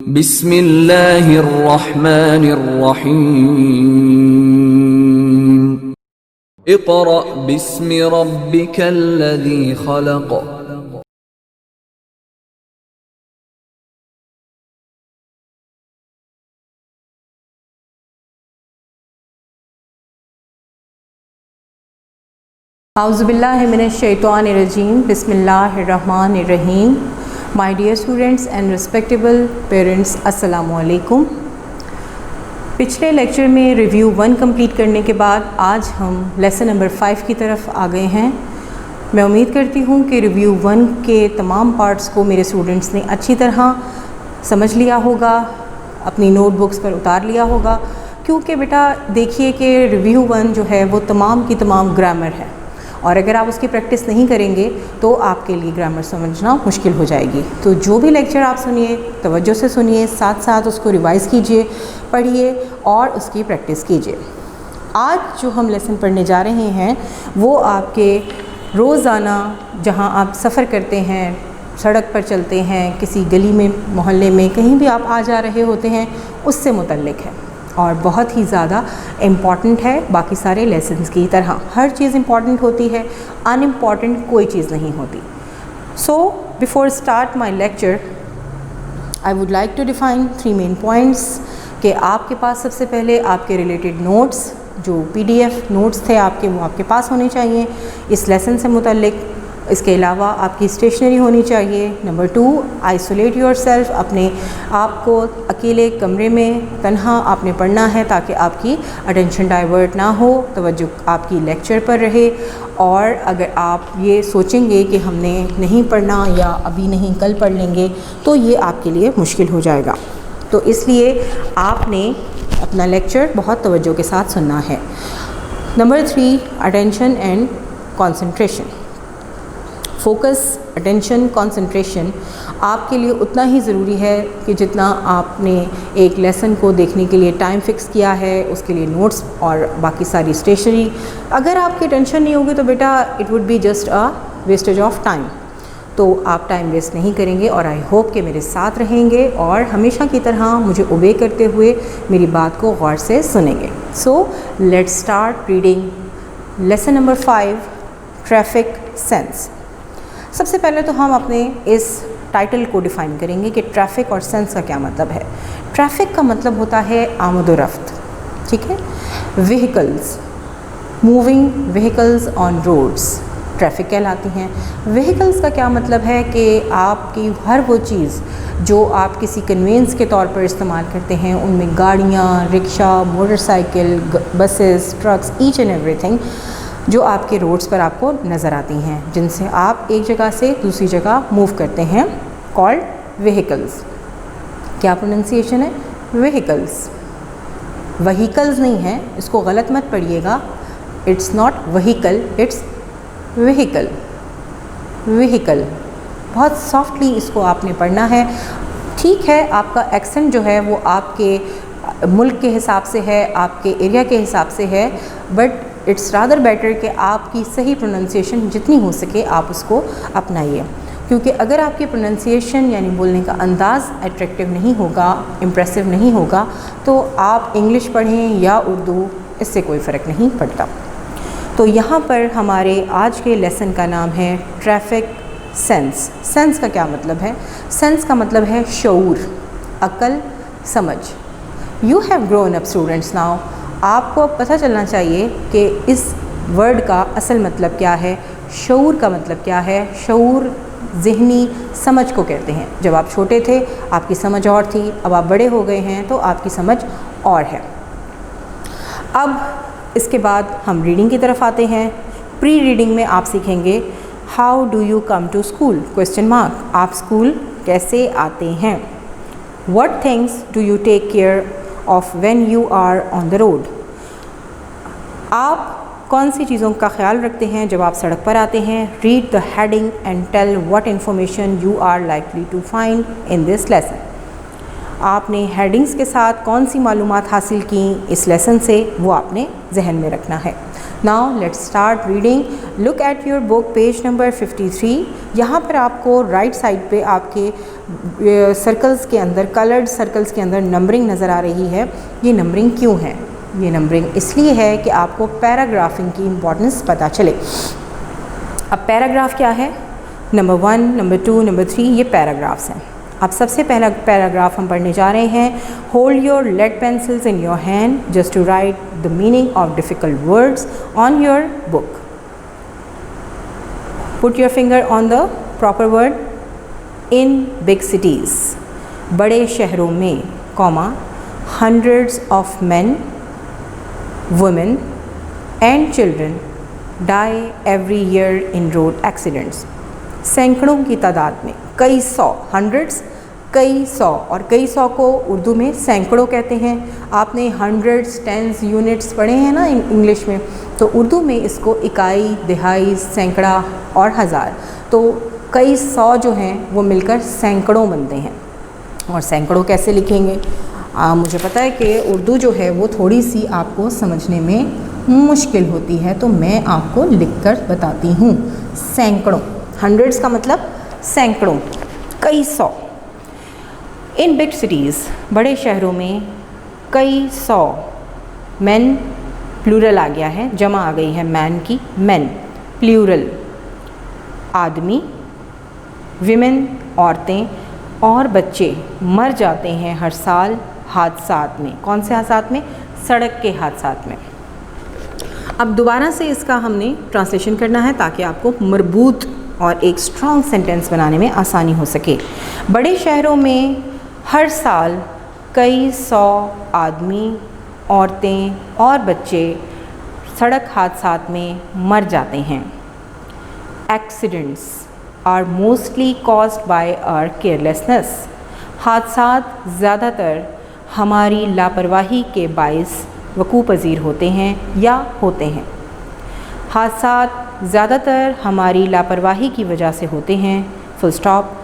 बिस्मिल्लाहिर्रहमानिर्रहीम। इक़रा बिस्मि रब्बिकल्लज़ी खलक़। आउज़ुबिल्लाहि मिनश्शैतानिर्रजीम। बिस्मिल्लाहिर्रहमानिर्रहीम। My dear students and respectable parents, अस्सलामु अलैकुम। पिछले लेक्चर में रिव्यू 1 कंप्लीट करने के बाद आज हम लेसन नंबर 5 की तरफ आ गए हैं। मैं उम्मीद करती हूँ कि रिव्यू 1 के तमाम पार्ट्स को मेरे स्टूडेंट्स ने अच्छी तरह समझ लिया होगा, अपनी नोटबुक्स पर उतार लिया होगा, क्योंकि बेटा देखिए कि रिव्यू 1 जो है वो तमाम की तमाम ग्रामर है और अगर आप उसकी प्रैक्टिस नहीं करेंगे तो आपके लिए ग्रामर समझना मुश्किल हो जाएगी। तो जो भी लेक्चर आप सुनिए तवज्जो से सुनिए, साथ साथ उसको रिवाइज़ कीजिए, पढ़िए और उसकी प्रैक्टिस कीजिए। आज जो हम लेसन पढ़ने जा रहे हैं वो आपके रोज़ाना जहां आप सफ़र करते हैं, सड़क पर चलते हैं, किसी गली में, मोहल्ले में, कहीं भी आप आ जा रहे होते हैं, उससे मुतल्लिक़ है और बहुत ही ज़्यादा इम्पॉर्टेंट है। बाकी सारे लेसन्स की तरह हर चीज़ इम्पॉर्टेंट होती है, अनइम्पॉर्टेंट कोई चीज़ नहीं होती। So before start my lecture I would like to define 3 main points कि आपके पास सबसे पहले आपके रिलेटेड नोट्स, जो PDF नोट्स थे आपके, वो आपके पास होने चाहिए इस लेसन से मुतल्लिक़। इसके अलावा आपकी स्टेशनरी होनी चाहिए। नंबर 2, आइसोलेट योरसेल्फ, अपने आप को अकेले कमरे में तन्हा आपने पढ़ना है ताकि आपकी अटेंशन डाइवर्ट ना हो, तवज्जो आपकी लेक्चर पर रहे। और अगर आप ये सोचेंगे कि हमने नहीं पढ़ना या अभी नहीं कल पढ़ लेंगे तो ये आपके लिए मुश्किल हो जाएगा। तो इसलिए आपने अपना लेक्चर बहुत तवज्जो के साथ सुनना है। Number 3, attention and concentration. Focus, attention, concentration आपके लिए उतना ही ज़रूरी है कि जितना आपने एक लेसन को देखने के लिए टाइम फ़िक्स किया है, उसके लिए नोट्स और बाकी सारी स्टेशनरी। अगर आपकी टेंशन नहीं होगी तो बेटा it would be just a wastage of time. तो आप टाइम वेस्ट नहीं करेंगे और आई होप कि मेरे साथ रहेंगे और हमेशा की तरह मुझे ओबे करते हुए मेरी बात को गौर से सुनेंगे। So let's start reading lesson number 5, traffic sense. सबसे पहले तो हम अपने इस टाइटल को डिफ़ाइन करेंगे कि ट्रैफ़िक और सेंस का क्या मतलब है। ट्रैफ़िक का मतलब होता है आमद-ओ-रफ्त, ठीक है। Vehicles, moving vehicles on roads traffic कहलाती हैं। व्हीकल्स का क्या मतलब है कि आपकी हर वो चीज़ जो आप किसी कन्वेंस के तौर पर इस्तेमाल करते हैं, उनमें गाड़ियाँ, rickshaw, motorcycle, buses, trucks, each and everything जो आपके रोड्स पर आपको नज़र आती हैं, जिनसे आप एक जगह से दूसरी जगह मूव करते हैं, कॉल्ड व्हीकल्स। क्या प्रोनंसिएशन है? व्हीकल्स, व्हीकल्स नहीं है, इसको गलत मत पढ़िएगा। It's not vehicle, it's vehicle. Vehicle बहुत सॉफ्टली इसको आपने पढ़ना है। ठीक है, आपका एक्सेंट जो है वो आपके मुल्क के हिसाब से है, आपके एरिया के हिसाब से है, बट इट्स रादर बेटर कि आपकी सही प्रोनंसिएशन जितनी हो सके आप उसको अपनाइए, क्योंकि अगर आपकी प्रोनंसिएशन यानी बोलने का अंदाज़ अट्रैक्टिव नहीं होगा, इम्प्रेसिव नहीं होगा, तो आप इंग्लिश पढ़ें या उर्दू, इससे कोई फ़र्क नहीं पड़ता। तो यहाँ पर हमारे आज के लेसन का नाम है ट्रैफिक सेंस। सेंस का क्या मतलब है? सेंस का मतलब है शऊर, अक्ल, समझ। You have grown up students now. आपको पता चलना चाहिए कि इस वर्ड का असल मतलब क्या है, शऊर का मतलब क्या है। शऊर ज़हनी समझ को कहते हैं। जब आप छोटे थे आपकी समझ और थी, अब आप बड़े हो गए हैं तो आपकी समझ और है। अब इसके बाद हम रीडिंग की तरफ आते हैं। प्री रीडिंग में आप सीखेंगे how do you come to school, question mark, आप स्कूल कैसे आते हैं। What things do you take care of when you are on the road, आप कौन सी चीज़ों का ख्याल रखते हैं जब आप सड़क पर आते हैं। Read the heading and tell what information you are likely to find in this lesson. आपने हेडिंग्स के साथ कौन सी मालूमात हासिल की इस लेसन से, वो आपने जहन में रखना है। Now let's start reading. Look at your book page number 53। यहाँ पर आपको राइट साइड पे आपके सर्कल्स के अंदर, कलर्ड सर्कल्स के अंदर नंबरिंग नज़र आ रही है। ये नंबरिंग क्यों है? ये नंबरिंग इसलिए है कि आपको पैराग्राफिंग की इम्पोर्टेंस पता चले। अब पैराग्राफ क्या है? नंबर 1, नंबर 2, नंबर 3 ये पैराग्राफ्स हैं। अब सबसे पहला पैराग्राफ हम पढ़ने जा रहे हैं। Hold your lead pencils in your hand just to write the meaning of difficult words on your book. Put your finger on the proper word. In big cities, बड़े शहरों में, comma, hundreds of men, women and children die every year in road accidents. सैकड़ों की तादाद में, कई सौ, hundreds कई सौ, और कई सौ को उर्दू में सैकड़ों कहते हैं। आपने हंड्रेड्स, टेंस, यूनिट्स पढ़े हैं ना इंग्लिश में, तो उर्दू में इसको इकाई, दिहाई, सैकड़ा और हज़ार, तो कई सौ जो हैं वो मिलकर सैकड़ों बनते हैं। और सैकड़ों कैसे लिखेंगे? मुझे पता है कि उर्दू जो है वो थोड़ी सी आपको समझने में मुश्किल होती है, तो मैं आपको लिखकर बताती हूँ। सैकड़ों, हंड्रेड्स का मतलब सैकड़ों, कई सौ। इन बिग सिटीज़, बड़े शहरों में, कई सौ। मैन प्लूरल आ गया है, जमा आ गई है मैन की, मैन प्लूरल, आदमी, विमेन औरतें, और बच्चे मर जाते हैं हर साल हादसात में। कौन से हादसात में? सड़क के हादसात में। अब दोबारा से इसका हमने ट्रांसलेशन करना है ताकि आपको मरबूत और एक स्ट्रॉन्ग सेंटेंस बनाने में आसानी हो सके। बड़े शहरों में हर साल कई सौ आदमी, औरतें और बच्चे सड़क हादसात में मर जाते हैं। Accidents are mostly caused by our carelessness. हादसात ज़्यादातर हमारी लापरवाही के बाइस वकूअ पज़ीर होते हैं या होते हैं। हादसात ज़्यादातर हमारी लापरवाही की वजह से होते हैं। Full stop.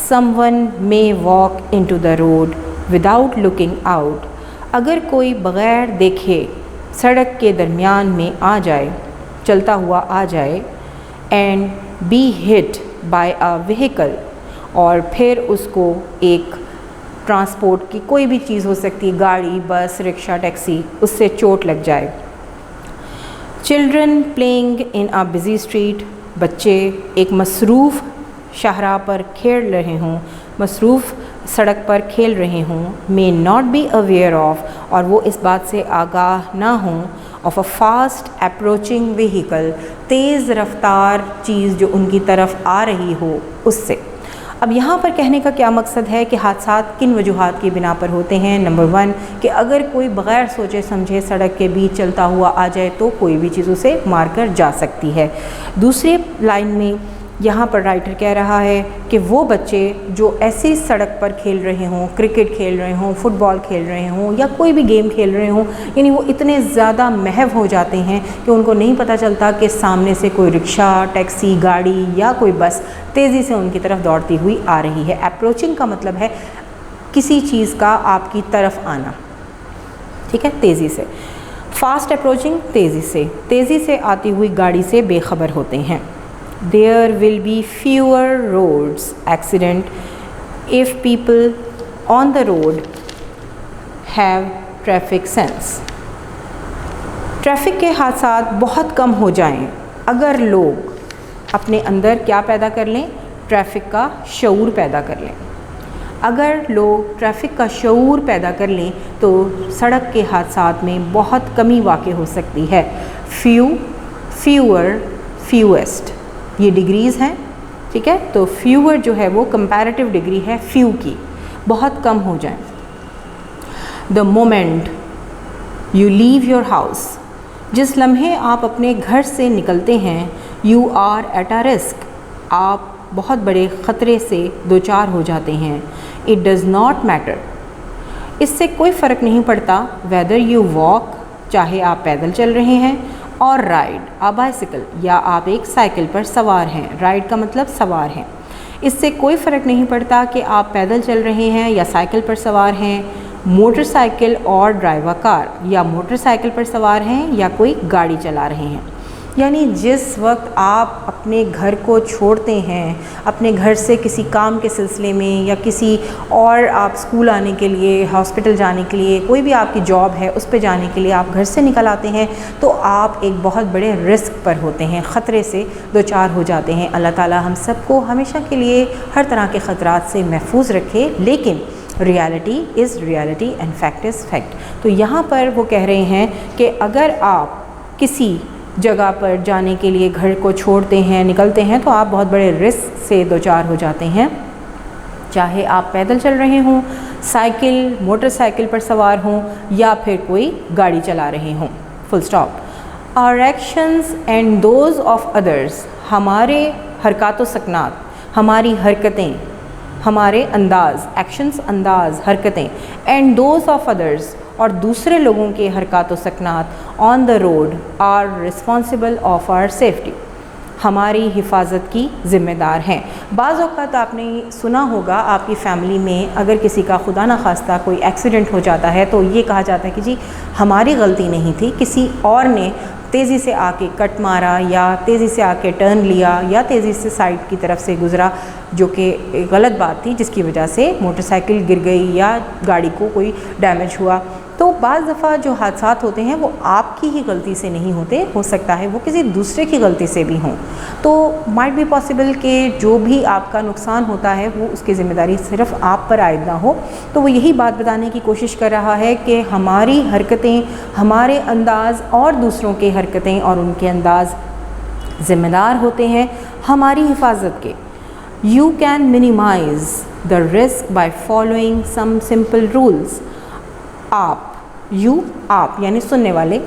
Someone may walk into the road without looking out. अगर कोई बग़ैर देखे सड़क के दरमियान में आ जाए, चलता हुआ आ जाए, and be hit by a vehicle, और फिर उसको एक ट्रांसपोर्ट की कोई भी चीज़ हो सकती है, गाड़ी, बस, रिक्शा, टैक्सी, उससे चोट लग जाए। Children playing in a busy street. बच्चे एक मसरूफ़ शाहराह पर खेल रहे हों, मसरूफ़ सड़क पर खेल रहे हों। May not be aware of, और वो इस बात से आगाह ना हों, of a fast approaching vehicle, तेज़ रफ्तार चीज़ जो उनकी तरफ आ रही हो उससे। अब यहाँ पर कहने का क्या मकसद है कि हादसात किन वजूहात की बिना पर होते हैं। नंबर 1 कि अगर कोई बग़ैर सोचे समझे सड़क के बीच चलता हुआ आ जाए तो कोई भी चीज़ उसे मार कर जा सकती है। दूसरी लाइन में यहाँ पर राइटर कह रहा है कि वो बच्चे जो ऐसी सड़क पर खेल रहे हों, क्रिकेट खेल रहे हों, फुटबॉल खेल रहे हों या कोई भी गेम खेल रहे हों, यानी वो इतने ज़्यादा महव हो जाते हैं कि उनको नहीं पता चलता कि सामने से कोई रिक्शा, टैक्सी, गाड़ी या कोई बस तेज़ी से उनकी तरफ दौड़ती हुई आ रही है। अप्रोचिंग का मतलब है किसी चीज़ का आपकी तरफ आना, ठीक है, तेज़ी से। फास्ट अप्रोचिंग, तेज़ी से आती हुई गाड़ी से बेखबर होते हैं। There will be fewer roads accident if people on the road have traffic sense. Traffic के हादसात बहुत कम हो जाएं अगर लोग अपने अंदर क्या पैदा कर लें? ट्रैफिक का शऊर पैदा कर लें। अगर लोग ट्रैफिक का शऊर पैदा कर लें तो सड़क के हादसात में बहुत कमी वाक़ हो सकती है। फ्यू, फ्यूअर, फ्यूएस्ट ये डिग्रीज़ हैं, ठीक है। तो फ्यूअर जो है वो कंपैरेटिव डिग्री है फ्यू की, बहुत कम हो जाए। The moment you leave your house, जिस लम्हे आप अपने घर से निकलते हैं, you are at a risk, आप बहुत बड़े ख़तरे से दो चार हो जाते हैं। इट डज़ नॉट मैटर, इससे कोई फ़र्क नहीं पड़ता। वेदर यू वॉक, चाहे आप पैदल चल रहे हैं, और राइड अ बाइसिकल, या आप एक साइकिल पर सवार हैं। राइड का मतलब सवार हैं। इससे कोई फ़र्क नहीं पड़ता कि आप पैदल चल रहे हैं या साइकिल पर सवार हैं, मोटरसाइकिल और ड्राइवर कार, या मोटरसाइकिल पर सवार हैं या कोई गाड़ी चला रहे हैं। यानी जिस वक्त आप अपने घर को छोड़ते हैं, अपने घर से किसी काम के सिलसिले में या किसी और आप स्कूल आने के लिए, हॉस्पिटल जाने के लिए, कोई भी आपकी जॉब है उस पे जाने के लिए आप घर से निकल आते हैं, तो आप एक बहुत बड़े रिस्क पर होते हैं, ख़तरे से दो चार हो जाते हैं। अल्लाह ताला हम सबको हमेशा के लिए हर तरह के ख़तरात से महफूज रखे, लेकिन reality is reality and fact is fact. तो यहाँ पर वो कह रहे हैं कि अगर आप किसी जगह पर जाने के लिए घर को छोड़ते हैं, निकलते हैं, तो आप बहुत बड़े रिस्क से दो चार हो जाते हैं। चाहे आप पैदल चल रहे हों, साइकिल, मोटरसाइकिल पर सवार हों या फिर कोई गाड़ी चला रहे हों। Full stop. Our actions and those of others, हमारे हरकत व सकनात, हमारी हरकतें, हमारे अंदाज़, एक्शंस अंदाज़, हरकतें, एंड दोज ऑफ अदर्स, और दूसरे लोगों के हरकत व सकनात on the road are responsible of our safety, हमारी हिफाजत की ज़िम्मेदार हैं। बाज़ औक़ात आपने सुना होगा आपकी फ़ैमिली में अगर किसी का खुदा न खास्ता कोई एक्सीडेंट हो जाता है तो ये कहा जाता है कि जी हमारी गलती नहीं थी, किसी और ने तेज़ी से आके कट मारा या तेज़ी से आके टर्न लिया या तेज़ी से साइड की तरफ से गुज़रा, जो कि गलत बात थी, जिसकी वजह से मोटरसाइकिल गिर गई या गाड़ी को कोई डैमेज हुआ। तो बाज़ दफ़ा जो हादसात होते हैं वो आपकी ही गलती से नहीं होते, हो सकता है वो किसी दूसरे की गलती से भी हों। तो माइट बी पॉसिबल कि जो भी आपका नुकसान होता है वो उसकी ज़िम्मेदारी सिर्फ़ आप पर आयद ना हो। तो वो यही बात बताने की कोशिश कर रहा है कि हमारी हरकतें, हमारे अंदाज़ और दूसरों के हरकतें और उनके अंदाज़ ज़िम्मेदार होते हैं हमारी हिफाजत के। You can minimise the risk by following some simple rules. आप, आप यानी सुनने वाले,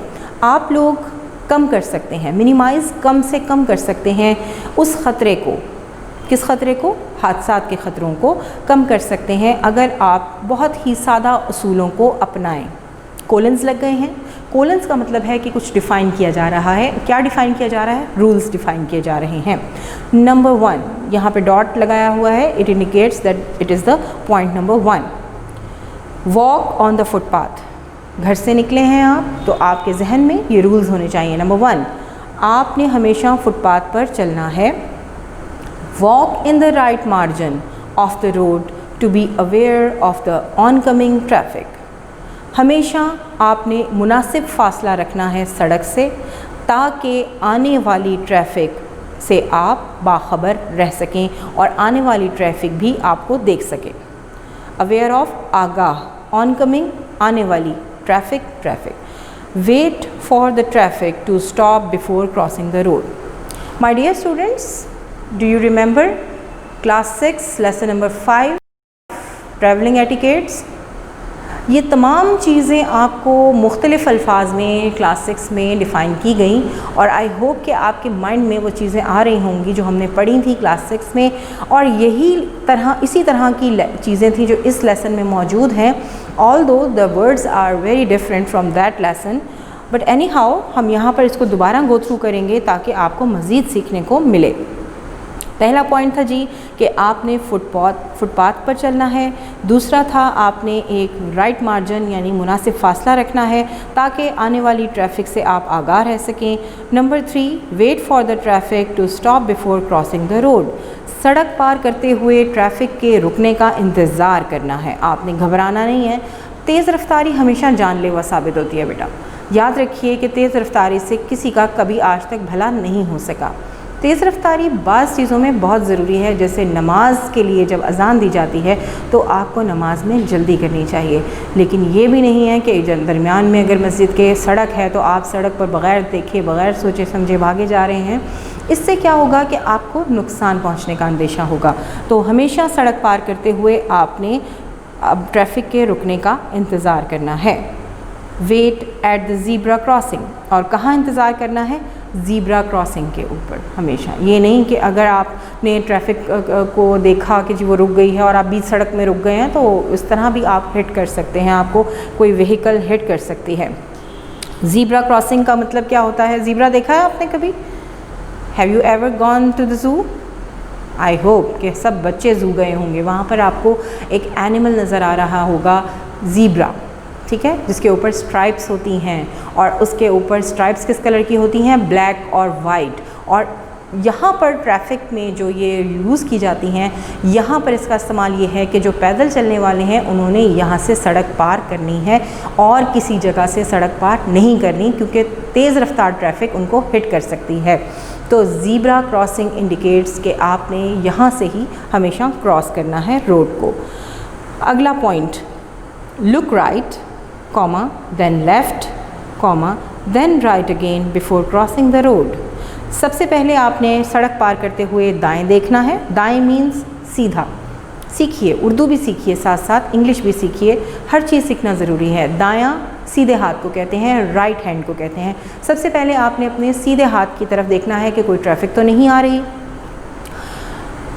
आप लोग कम कर सकते हैं, मिनिमाइज़ कम से कम कर सकते हैं उस ख़तरे को। किस ख़तरे को? हादसात के ख़तरों को कम कर सकते हैं अगर आप बहुत ही सादा उसूलों को अपनाएं। कोलन्स लग गए हैं। कोलन्स का मतलब है कि कुछ डिफ़ाइन किया जा रहा है। क्या डिफ़ाइन किया जा रहा है? रूल्स डिफ़ाइन किए जा रहे हैं। नंबर 1 यहाँ पे डॉट लगाया हुआ है, it indicates that it is the point number 1। Walk on the footpath. घर से निकले हैं आप तो आपके जहन में ये रूल्स होने चाहिए। नंबर 1, आपने हमेशा फुटपाथ पर चलना है। Walk in the right margin of the road to be aware of the oncoming traffic. हमेशा आपने मुनासिब फ़ासला रखना है सड़क से ताकि आने वाली ट्रैफिक से आप बाखबर रह सकें और आने वाली ट्रैफिक भी आपको देख सके। अवेयर ऑफ, आगाह, ऑनकमिंग, आने वाली, traffic, wait for the traffic to stop before crossing the road. My dear students, do you remember class 6 lesson number 5 travelling etiquettes? ये तमाम चीज़ें आपको मुख्तलिफ़ अल्फाज में क्लास 6 में डिफ़ाइन की गई और आई होप कि आपके माइंड में वो चीज़ें आ रही होंगी जो हमने पढ़ी थी क्लास 6 में, और इसी तरह की चीज़ें थी जो इस लेसन में मौजूद हैं। Although the words are very different from that lesson, but anyhow हम यहाँ पर इसको दोबारा गो थ्रू करेंगे ताकि आपको मज़ीद सीखने को मिले। पहला पॉइंट था जी कि आपने फुटपाथ पर चलना है। दूसरा था आपने एक राइट मार्जिन यानी मुनासिब फ़ासला रखना है ताकि आने वाली ट्रैफिक से आप आगाह रह सकें। Number 3, wait for the traffic to stop before crossing the road. सड़क पार करते हुए ट्रैफिक के रुकने का इंतज़ार करना है, आपने घबराना नहीं है। तेज़ रफ्तारी हमेशा जानलेवा साबित होती है बेटा, याद रखिए कि तेज़ रफ्तारी से किसी का कभी आज तक भला नहीं हो सका। तेज़ रफ्तारी बाज़ चीज़ों में बहुत ज़रूरी है, जैसे नमाज के लिए जब अज़ान दी जाती है तो आपको नमाज में जल्दी करनी चाहिए, लेकिन ये भी नहीं है कि दरमियान में अगर मस्जिद के सड़क है तो आप सड़क पर बग़ैर देखे बग़ैर सोचे समझे भागे जा रहे हैं। इससे क्या होगा कि आपको नुकसान पहुंचने का अंदेशा होगा। तो हमेशा सड़क पार करते हुए आपने अब ट्रैफिक के रुकने का इंतज़ार करना है। Wait at the zebra crossing, और कहाँ इंतज़ार करना है? ज़ीब्रा क्रॉसिंग के ऊपर हमेशा। ये नहीं कि अगर आपने ट्रैफिक को देखा कि जी वो रुक गई है और आप बीच सड़क में रुक गए हैं तो इस तरह भी आप हिट कर सकते हैं, आपको कोई व्हीकल हिट कर सकती है। ज़ीब्रा क्रॉसिंग का मतलब क्या होता है? ज़ीब्रा देखा है आपने कभी? Have you ever gone to the zoo? I hope कि सब बच्चे ज़ू गए होंगे। वहाँ पर आपको एक एनिमल नज़र आ रहा होगा, ज़ीब्रा। ठीक है, जिसके ऊपर स्ट्राइप्स होती हैं और उसके ऊपर स्ट्राइप्स किस कलर की होती हैं, ब्लैक और वाइट। और यहाँ पर ट्रैफिक में जो ये यूज़ की जाती हैं, यहाँ पर इसका इस्तेमाल ये है कि जो पैदल चलने वाले हैं उन्होंने यहाँ से सड़क पार करनी है और किसी जगह से सड़क पार नहीं करनी, क्योंकि तेज़ रफ्तार ट्रैफिक उनको हिट कर सकती है। तो ज़ीब्रा क्रॉसिंग इंडिकेट्स कि आपने यहाँ से ही हमेशा क्रॉस करना है रोड को। अगला point, look right comma then left comma then right again before crossing the road. सबसे पहले आपने सड़क पार करते हुए दाएं देखना है। दाएं मीन्स सीधा। सीखिए, उर्दू भी सीखिए, साथ साथ इंग्लिश भी सीखिए, हर चीज़ सीखना ज़रूरी है। दायां सीधे हाथ को कहते हैं, राइट हैंड को कहते हैं। सबसे पहले आपने अपने सीधे हाथ की तरफ देखना है कि कोई ट्रैफिक तो नहीं आ रही।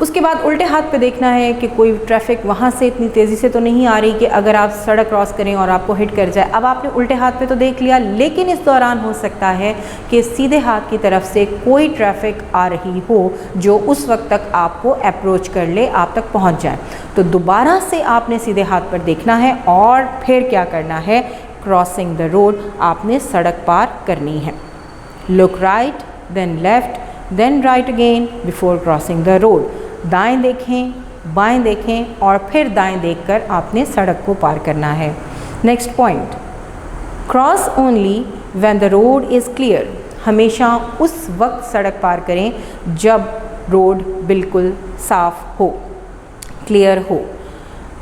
उसके बाद उल्टे हाथ पे देखना है कि कोई ट्रैफिक वहाँ से इतनी तेज़ी से तो नहीं आ रही कि अगर आप सड़क क्रॉस करें और आपको हिट कर जाए। अब आपने उल्टे हाथ पे तो देख लिया, लेकिन इस दौरान हो सकता है कि सीधे हाथ की तरफ से कोई ट्रैफिक आ रही हो जो उस वक्त तक आपको अप्रोच कर ले, आप तक पहुँच जाए। तो दोबारा से आपने सीधे हाथ पर देखना है और फिर क्या करना है, क्रॉसिंग द रोड, आपने सड़क पार करनी है। Look right then left then right again before crossing the road. दाएं देखें, बाएं देखें और फिर दाएं देखकर आपने सड़क को पार करना है। Next point, cross only when the road is clear. हमेशा उस वक्त सड़क पार करें जब रोड बिल्कुल साफ़ हो, क्लियर हो।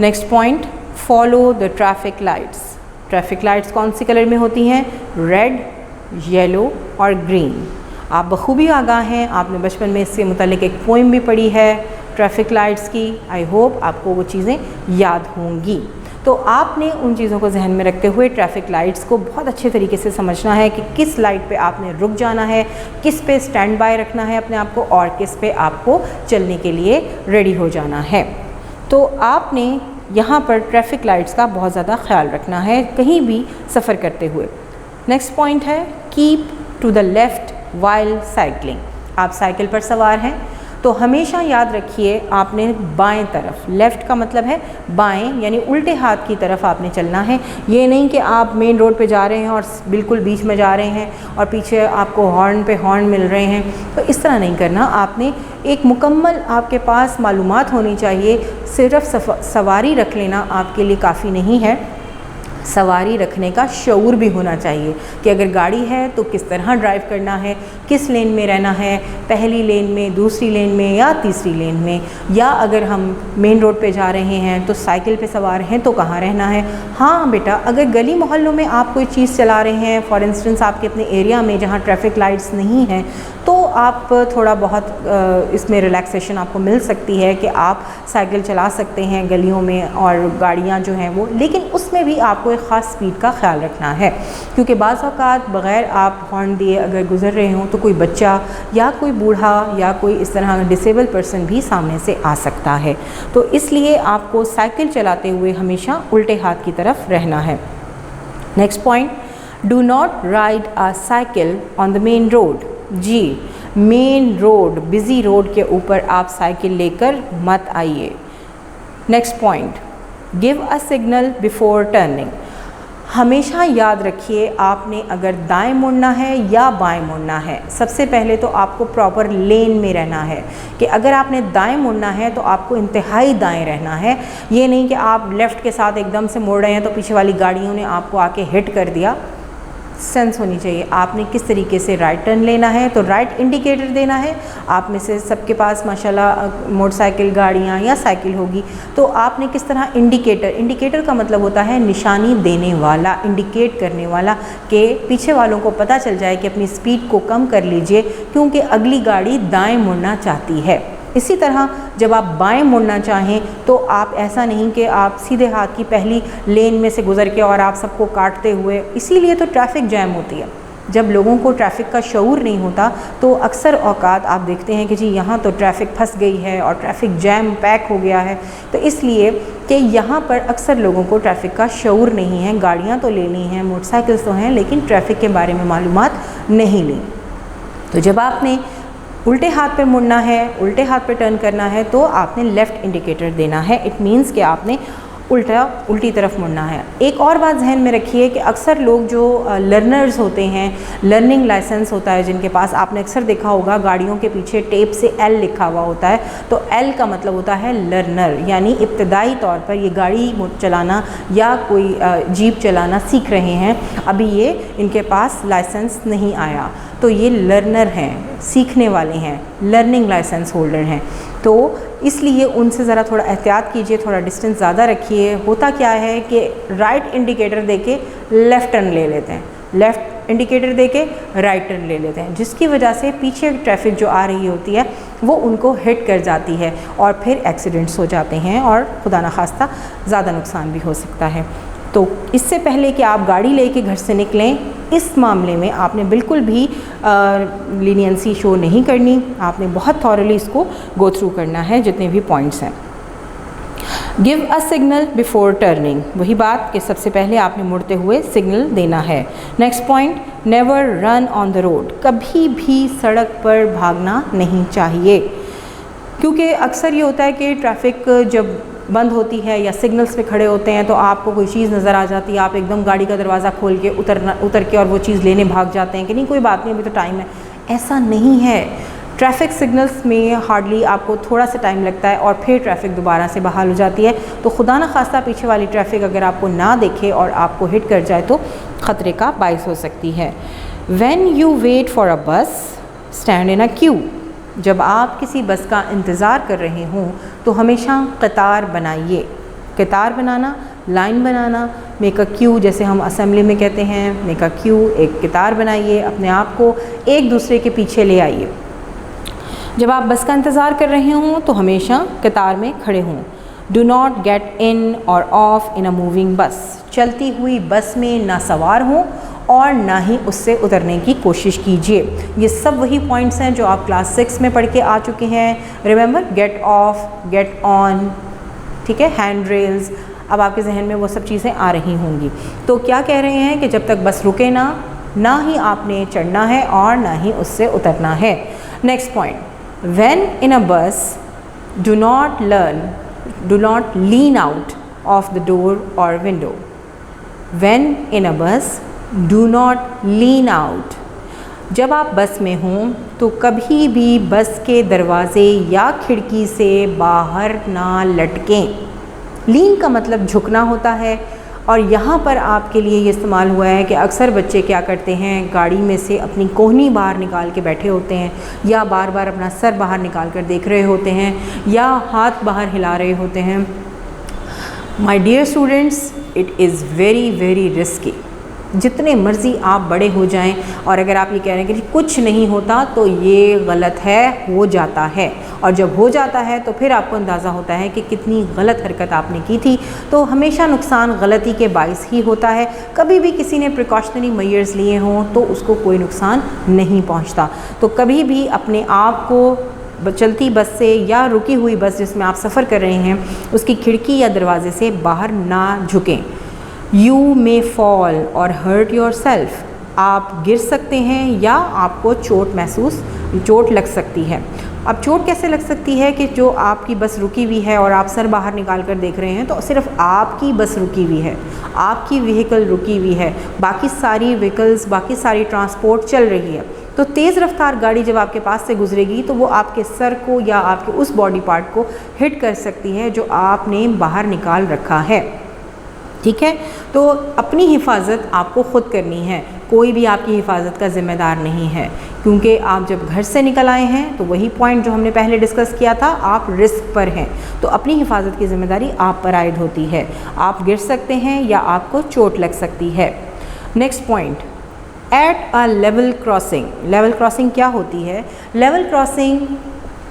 Next point, follow the traffic lights. Traffic lights कौन सी कलर में होती हैं, रेड, येलो और ग्रीन। आप बखूबी आगाह हैं, आपने बचपन में इससे मुतालिक एक पोइम भी पढ़ी है ट्रैफिक लाइट्स की। आई होप आपको वो चीज़ें याद होंगी। तो आपने उन चीज़ों को जहन में रखते हुए ट्रैफिक लाइट्स को बहुत अच्छे तरीके से समझना है कि किस लाइट पे आपने रुक जाना है, किस पे स्टैंड बाय रखना है अपने आप को और किस पे आपको चलने के लिए रेडी हो जाना है। तो आपने यहाँ पर ट्रैफिक लाइट्स का बहुत ज़्यादा ख्याल रखना है कहीं भी सफ़र करते हुए। नेक्स्ट पॉइंट है, keep to the left while cycling. आप साइकिल पर सवार हैं तो हमेशा याद रखिए आपने बाएं तरफ, लेफ़्ट का मतलब है बाएं यानी उल्टे हाथ की तरफ आपने चलना है। ये नहीं कि आप मेन रोड पे जा रहे हैं और बिल्कुल बीच में जा रहे हैं और पीछे आपको हॉर्न पे हॉर्न मिल रहे हैं, तो इस तरह नहीं करना। आपने एक मुकम्मल आपके पास मालूमात होनी चाहिए। सिर्फ सवारी रख लेना आपके लिए काफ़ी नहीं है, सवारी रखने का शऊर भी होना चाहिए कि अगर गाड़ी है तो किस तरह ड्राइव करना है, किस लेन में रहना है, पहली लेन में, दूसरी लेन में या तीसरी लेन में, या अगर हम मेन रोड पे जा रहे हैं तो साइकिल पे सवार हैं तो कहाँ रहना है। हाँ बेटा, अगर गली मोहल्लों में आप कोई चीज़ चला रहे हैं, फॉर इंस्टेंस आपके अपने एरिया में जहाँ ट्रैफिक लाइट्स नहीं हैं, तो आप थोड़ा बहुत इसमें रिलैक्सेशन आपको मिल सकती है कि आप साइकिल चला सकते हैं गलियों में और गाड़ियाँ जो हैं वो, लेकिन उसमें भी आपको एक ख़ास स्पीड का ख्याल रखना है, क्योंकि बाज़ औक़ात बग़ैर आप हॉर्न दिए अगर गुज़र रहे हों तो कोई बच्चा या कोई बूढ़ा या कोई इस तरह डिसेबल पर्सन भी सामने से आ सकता है। तो इसलिए आपको साइकिल चलाते हुए हमेशा उल्टे हाथ की तरफ रहना है। Next point, do not ride a cycle on the main road. जी, मेन रोड, बिज़ी रोड के ऊपर आप साइकिल लेकर मत आइए। Next point, give a signal before turning. हमेशा याद रखिए आपने अगर दाएं मुड़ना है या बाएं मुड़ना है, सबसे पहले तो आपको प्रॉपर लेन में रहना है कि अगर आपने दाएं मुड़ना है तो आपको इंतहाई दाएं रहना है। ये नहीं कि आप लेफ़्ट के साथ एकदम से मुड़ रहे हैं तो पीछे वाली गाड़ियों ने आपको आके हिट कर दिया। सेंस होनी चाहिए आपने किस तरीके से राइट टर्न लेना है, तो राइट इंडिकेटर देना है। आप में से सबके पास माशाल्लाह मोटरसाइकिल, गाड़ियाँ या साइकिल होगी, तो आपने किस तरह इंडिकेटर का मतलब होता है निशानी देने वाला, इंडिकेट करने वाला, कि पीछे वालों को पता चल जाए कि अपनी स्पीड को कम कर लीजिए क्योंकि अगली गाड़ी दाएं मुड़ना चाहती है। इसी तरह जब आप बाएं मुड़ना चाहें तो आप ऐसा नहीं कि आप सीधे हाथ की पहली लेन में से गुज़र के और आप सबको काटते हुए, इसीलिए तो ट्रैफिक जैम होती है। जब लोगों को ट्रैफ़िक का शऊर नहीं होता तो अक्सर औक़ात आप देखते हैं कि जी यहाँ तो ट्रैफ़िक फंस गई है और ट्रैफ़िक जैम पैक हो गया है, तो इसलिए कि यहाँ पर अक्सर लोगों को ट्रैफ़िक का शऊर नहीं है। गाड़ियाँ तो ले ली हैं, मोटरसाइकिल्स तो हैं, लेकिन ट्रैफ़िक के बारे में मालूमात नहीं ली। तो जब आपने उल्टे हाथ पे मुड़ना है, उल्टे हाथ पे टर्न करना है, तो आपने लेफ़्ट इंडिकेटर देना है। इट मीन्स कि आपने उल्टी तरफ मुड़ना है। एक और बात जहन में रखिए कि अक्सर लोग जो लर्नर्स होते हैं, लर्निंग लाइसेंस होता है जिनके पास, आपने अक्सर देखा होगा गाड़ियों के पीछे टेप से एल लिखा हुआ होता है, तो एल का मतलब होता है लर्नर, यानी इब्तदाई तौर पर ये गाड़ी चलाना या कोई जीप चलाना सीख रहे हैं, अभी ये इनके पास लाइसेंस नहीं आया, तो ये लर्नर हैं, सीखने वाले हैं, लर्निंग लाइसेंस होल्डर हैं। तो इसलिए उनसे ज़रा थोड़ा एहतियात कीजिए, थोड़ा डिस्टेंस ज़्यादा रखिए। होता क्या है कि राइट इंडिकेटर देके लेफ़्ट टर्न ले लेते हैं, लेफ़्ट इंडिकेटर देके राइट टर्न ले लेते हैं, जिसकी वजह से पीछे ट्रैफिक जो आ रही होती है वो उनको हिट कर जाती है और फिर एक्सीडेंट्स हो जाते हैं और खुदा न खास्ता ज़्यादा नुकसान भी हो सकता है। तो इससे पहले कि आप गाड़ी लेके घर से निकलें, इस मामले में आपने बिल्कुल भी लीनियंसी शो नहीं करनी, आपने बहुत थॉरली इसको गो थ्रू करना है जितने भी पॉइंट्स हैं। Give a signal before turning, वही बात कि सबसे पहले आपने मुड़ते हुए सिग्नल देना है। Next point, never run on the road, कभी भी सड़क पर भागना नहीं चाहिए, क्योंकि अक्सर ये होता है कि ट्रैफिक जब बंद होती है या सिग्नल्स पे खड़े होते हैं तो आपको कोई चीज़ नज़र आ जाती है, आप एकदम गाड़ी का दरवाज़ा खोल के उतर के और वो चीज़ लेने भाग जाते हैं कि नहीं कोई बात नहीं अभी तो टाइम है। ऐसा नहीं है, ट्रैफिक सिग्नल्स में हार्डली आपको थोड़ा सा टाइम लगता है और फिर ट्रैफिक दोबारा से बहाल हो जाती है। तो खुदा न खास्ता पीछे वाली ट्रैफिक अगर आपको ना देखे और आपको हिट कर जाए तो ख़तरे का बाइस हो सकती है। When you wait for a bus stand in a Q, जब आप किसी बस का इंतज़ार कर रहे हों तो हमेशा कतार बनाइए। कतार बनाना, लाइन बनाना, मेक अ क्यू, जैसे हम असेंबली में कहते हैं मेक अ क्यू, एक कतार बनाइए, अपने आप को एक दूसरे के पीछे ले आइए। जब आप बस का इंतज़ार कर रहे हों तो हमेशा कतार में खड़े हों। डू नॉट गेट इन और ऑफ इन अ मूविंग बस, चलती हुई बस में ना सवार हों और ना ही उससे उतरने की कोशिश कीजिए। ये सब वही पॉइंट्स हैं जो आप क्लास 6 में पढ़ के आ चुके हैं। Remember, get off, get on, ठीक है, हैंड रेल्स, अब आपके जहन में वो सब चीज़ें आ रही होंगी। तो क्या कह रहे हैं कि जब तक बस रुके ना ही आपने चढ़ना है और ना ही उससे उतरना है। नेक्स्ट पॉइंट, व्हेन इन अ बस do not lean out of the door और विंडो। व्हेन इन अ बस डू नॉट लीन आउट, जब आप बस में हों तो कभी भी बस के दरवाजे या खिड़की से बाहर ना लटकें। लीन का मतलब झुकना होता है और यहाँ पर आपके लिए ये इस्तेमाल हुआ है कि अक्सर बच्चे क्या करते हैं, गाड़ी में से अपनी कोहनी बाहर निकाल के बैठे होते हैं या बार बार अपना सर बाहर निकाल कर देख रहे होते हैं या हाथ बाहर हिला रहे होते हैं। My dear students, it is very very risky. जितने मर्ज़ी आप बड़े हो जाएं और अगर आप ये कह रहे हैं कि कुछ नहीं होता, तो ये गलत है, हो जाता है। और जब हो जाता है तो फिर आपको अंदाज़ा होता है कि कितनी गलत हरकत आपने की थी। तो हमेशा नुकसान गलती के बाइस ही होता है। कभी भी किसी ने प्रिकॉशनरी मेजर्स लिए हों तो उसको कोई नुकसान नहीं पहुंचता। तो कभी भी अपने आप को चलती बस से या रुकी हुई बस जिसमें आप सफ़र कर रहे हैं उसकी खिड़की या दरवाजे से बाहर ना झुकें। यू मे फॉल और हर्ट योर सेल्फ, आप गिर सकते हैं या आपको चोट लग सकती है। अब चोट कैसे लग सकती है कि जो आपकी बस रुकी हुई है और आप सर बाहर निकाल कर देख रहे हैं तो सिर्फ आपकी बस रुकी हुई है, आपकी व्हीकल रुकी हुई है, बाकी सारी व्हीकल्स, बाकी सारी ट्रांसपोर्ट चल रही है। तो तेज़ रफ्तार गाड़ी जब आपके पास से गुजरेगी तो वो आपके सर को या आपके उस बॉडी पार्ट को हिट कर सकती है जो आपने बाहर निकाल रखा है। ठीक है, तो अपनी हिफाजत आपको ख़ुद करनी है, कोई भी आपकी हिफाजत का ज़िम्मेदार नहीं है, क्योंकि आप जब घर से निकल आए हैं तो वही पॉइंट जो हमने पहले डिस्कस किया था, आप रिस्क पर हैं, तो अपनी हिफाजत की ज़िम्मेदारी आप पर आयद होती है। आप गिर सकते हैं या आपको चोट लग सकती है। Next point, at a level crossing. Level crossing क्या होती है? लेवल क्रॉसिंग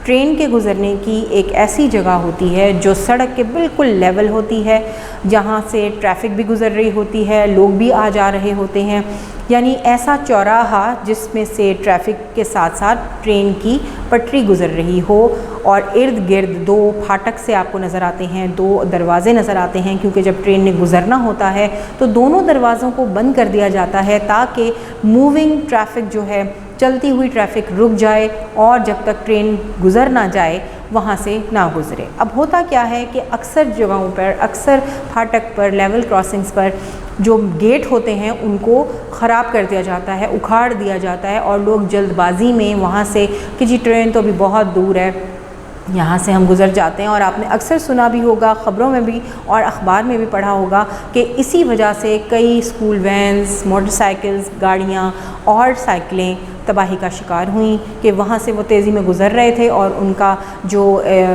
ट्रेन के गुज़रने की एक ऐसी जगह होती है जो सड़क के बिल्कुल लेवल होती है, जहाँ से ट्रैफिक भी गुज़र रही होती है, लोग भी आ जा रहे होते हैं, यानी ऐसा चौराहा जिसमें से ट्रैफिक के साथ साथ ट्रेन की पटरी गुज़र रही हो और इर्द गिर्द दो फाटक से आपको नज़र आते हैं, दो दरवाज़े नज़र आते हैं, क्योंकि जब ट्रेन ने गुज़रना होता है तो दोनों दरवाज़ों को बंद कर दिया जाता है ताकि मूविंग ट्रैफिक जो है, चलती हुई ट्रैफिक रुक जाए और जब तक ट्रेन गुज़र ना जाए वहाँ से ना गुज़रे। अब होता क्या है कि अक्सर जगहों पर, अक्सर फाटक पर, लेवल क्रॉसिंग्स पर जो गेट होते हैं उनको ख़राब कर दिया जाता है, उखाड़ दिया जाता है और लोग जल्दबाजी में वहाँ से कि जी ट्रेन तो अभी बहुत दूर है, यहाँ से हम गुज़र जाते हैं। और आपने अक्सर सुना भी होगा, ख़बरों में भी और अखबार में भी पढ़ा होगा कि इसी वजह से कई स्कूल वैन्स, मोटरसाइकिल्स, गाड़ियाँ और साइकिलें तबाही का शिकार हुई कि वहाँ से वो तेज़ी में गुज़र रहे थे और उनका जो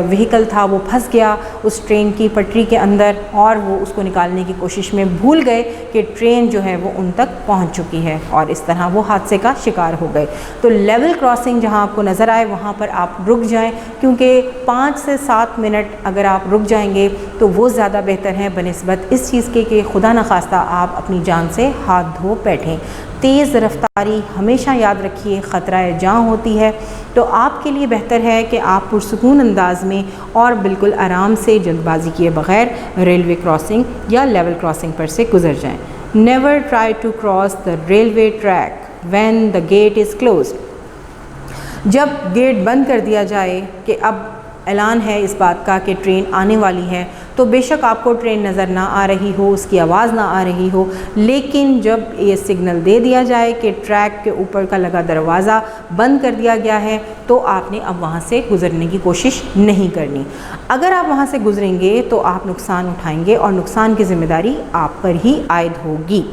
व्हीकल था वो फंस गया उस ट्रेन की पटरी के अंदर और वो उसको निकालने की कोशिश में भूल गए कि ट्रेन जो है वो उन तक पहुँच चुकी है और इस तरह वो हादसे का शिकार हो गए। तो लेवल क्रॉसिंग जहाँ आपको नज़र आए वहाँ पर आप रुक जाएं, क्योंकि 5 से 7 मिनट अगर आप रुक जाएंगे तो वो ज़्यादा बेहतर है बनिस्बत इस चीज़ के कि खुदा न खास्ता आप अपनी जान से हाथ धो बैठें। तेज़ रफ्तारी हमेशा याद रखिए ख़तरा जान होती है, तो आपके लिए बेहतर है कि आप पुरसुकून अंदाज में और बिल्कुल आराम से जल्दबाजी किए बग़ैर रेलवे क्रॉसिंग या लेवल क्रॉसिंग पर से गुज़र जाएं। Never try to cross the railway track when the gate is closed. जब गेट बंद कर दिया जाए कि अब ऐलान है इस बात का कि ट्रेन आने वाली है, तो बेशक आपको ट्रेन नज़र ना आ रही हो, उसकी आवाज़ ना आ रही हो, लेकिन जब ये सिग्नल दे दिया जाए कि ट्रैक के ऊपर का लगा दरवाज़ा बंद कर दिया गया है, तो आपने अब वहाँ से गुज़रने की कोशिश नहीं करनी। अगर आप वहाँ से गुज़रेंगे तो आप नुकसान उठाएंगे और नुकसान की ज़िम्मेदारी आप पर ही आयद होगी।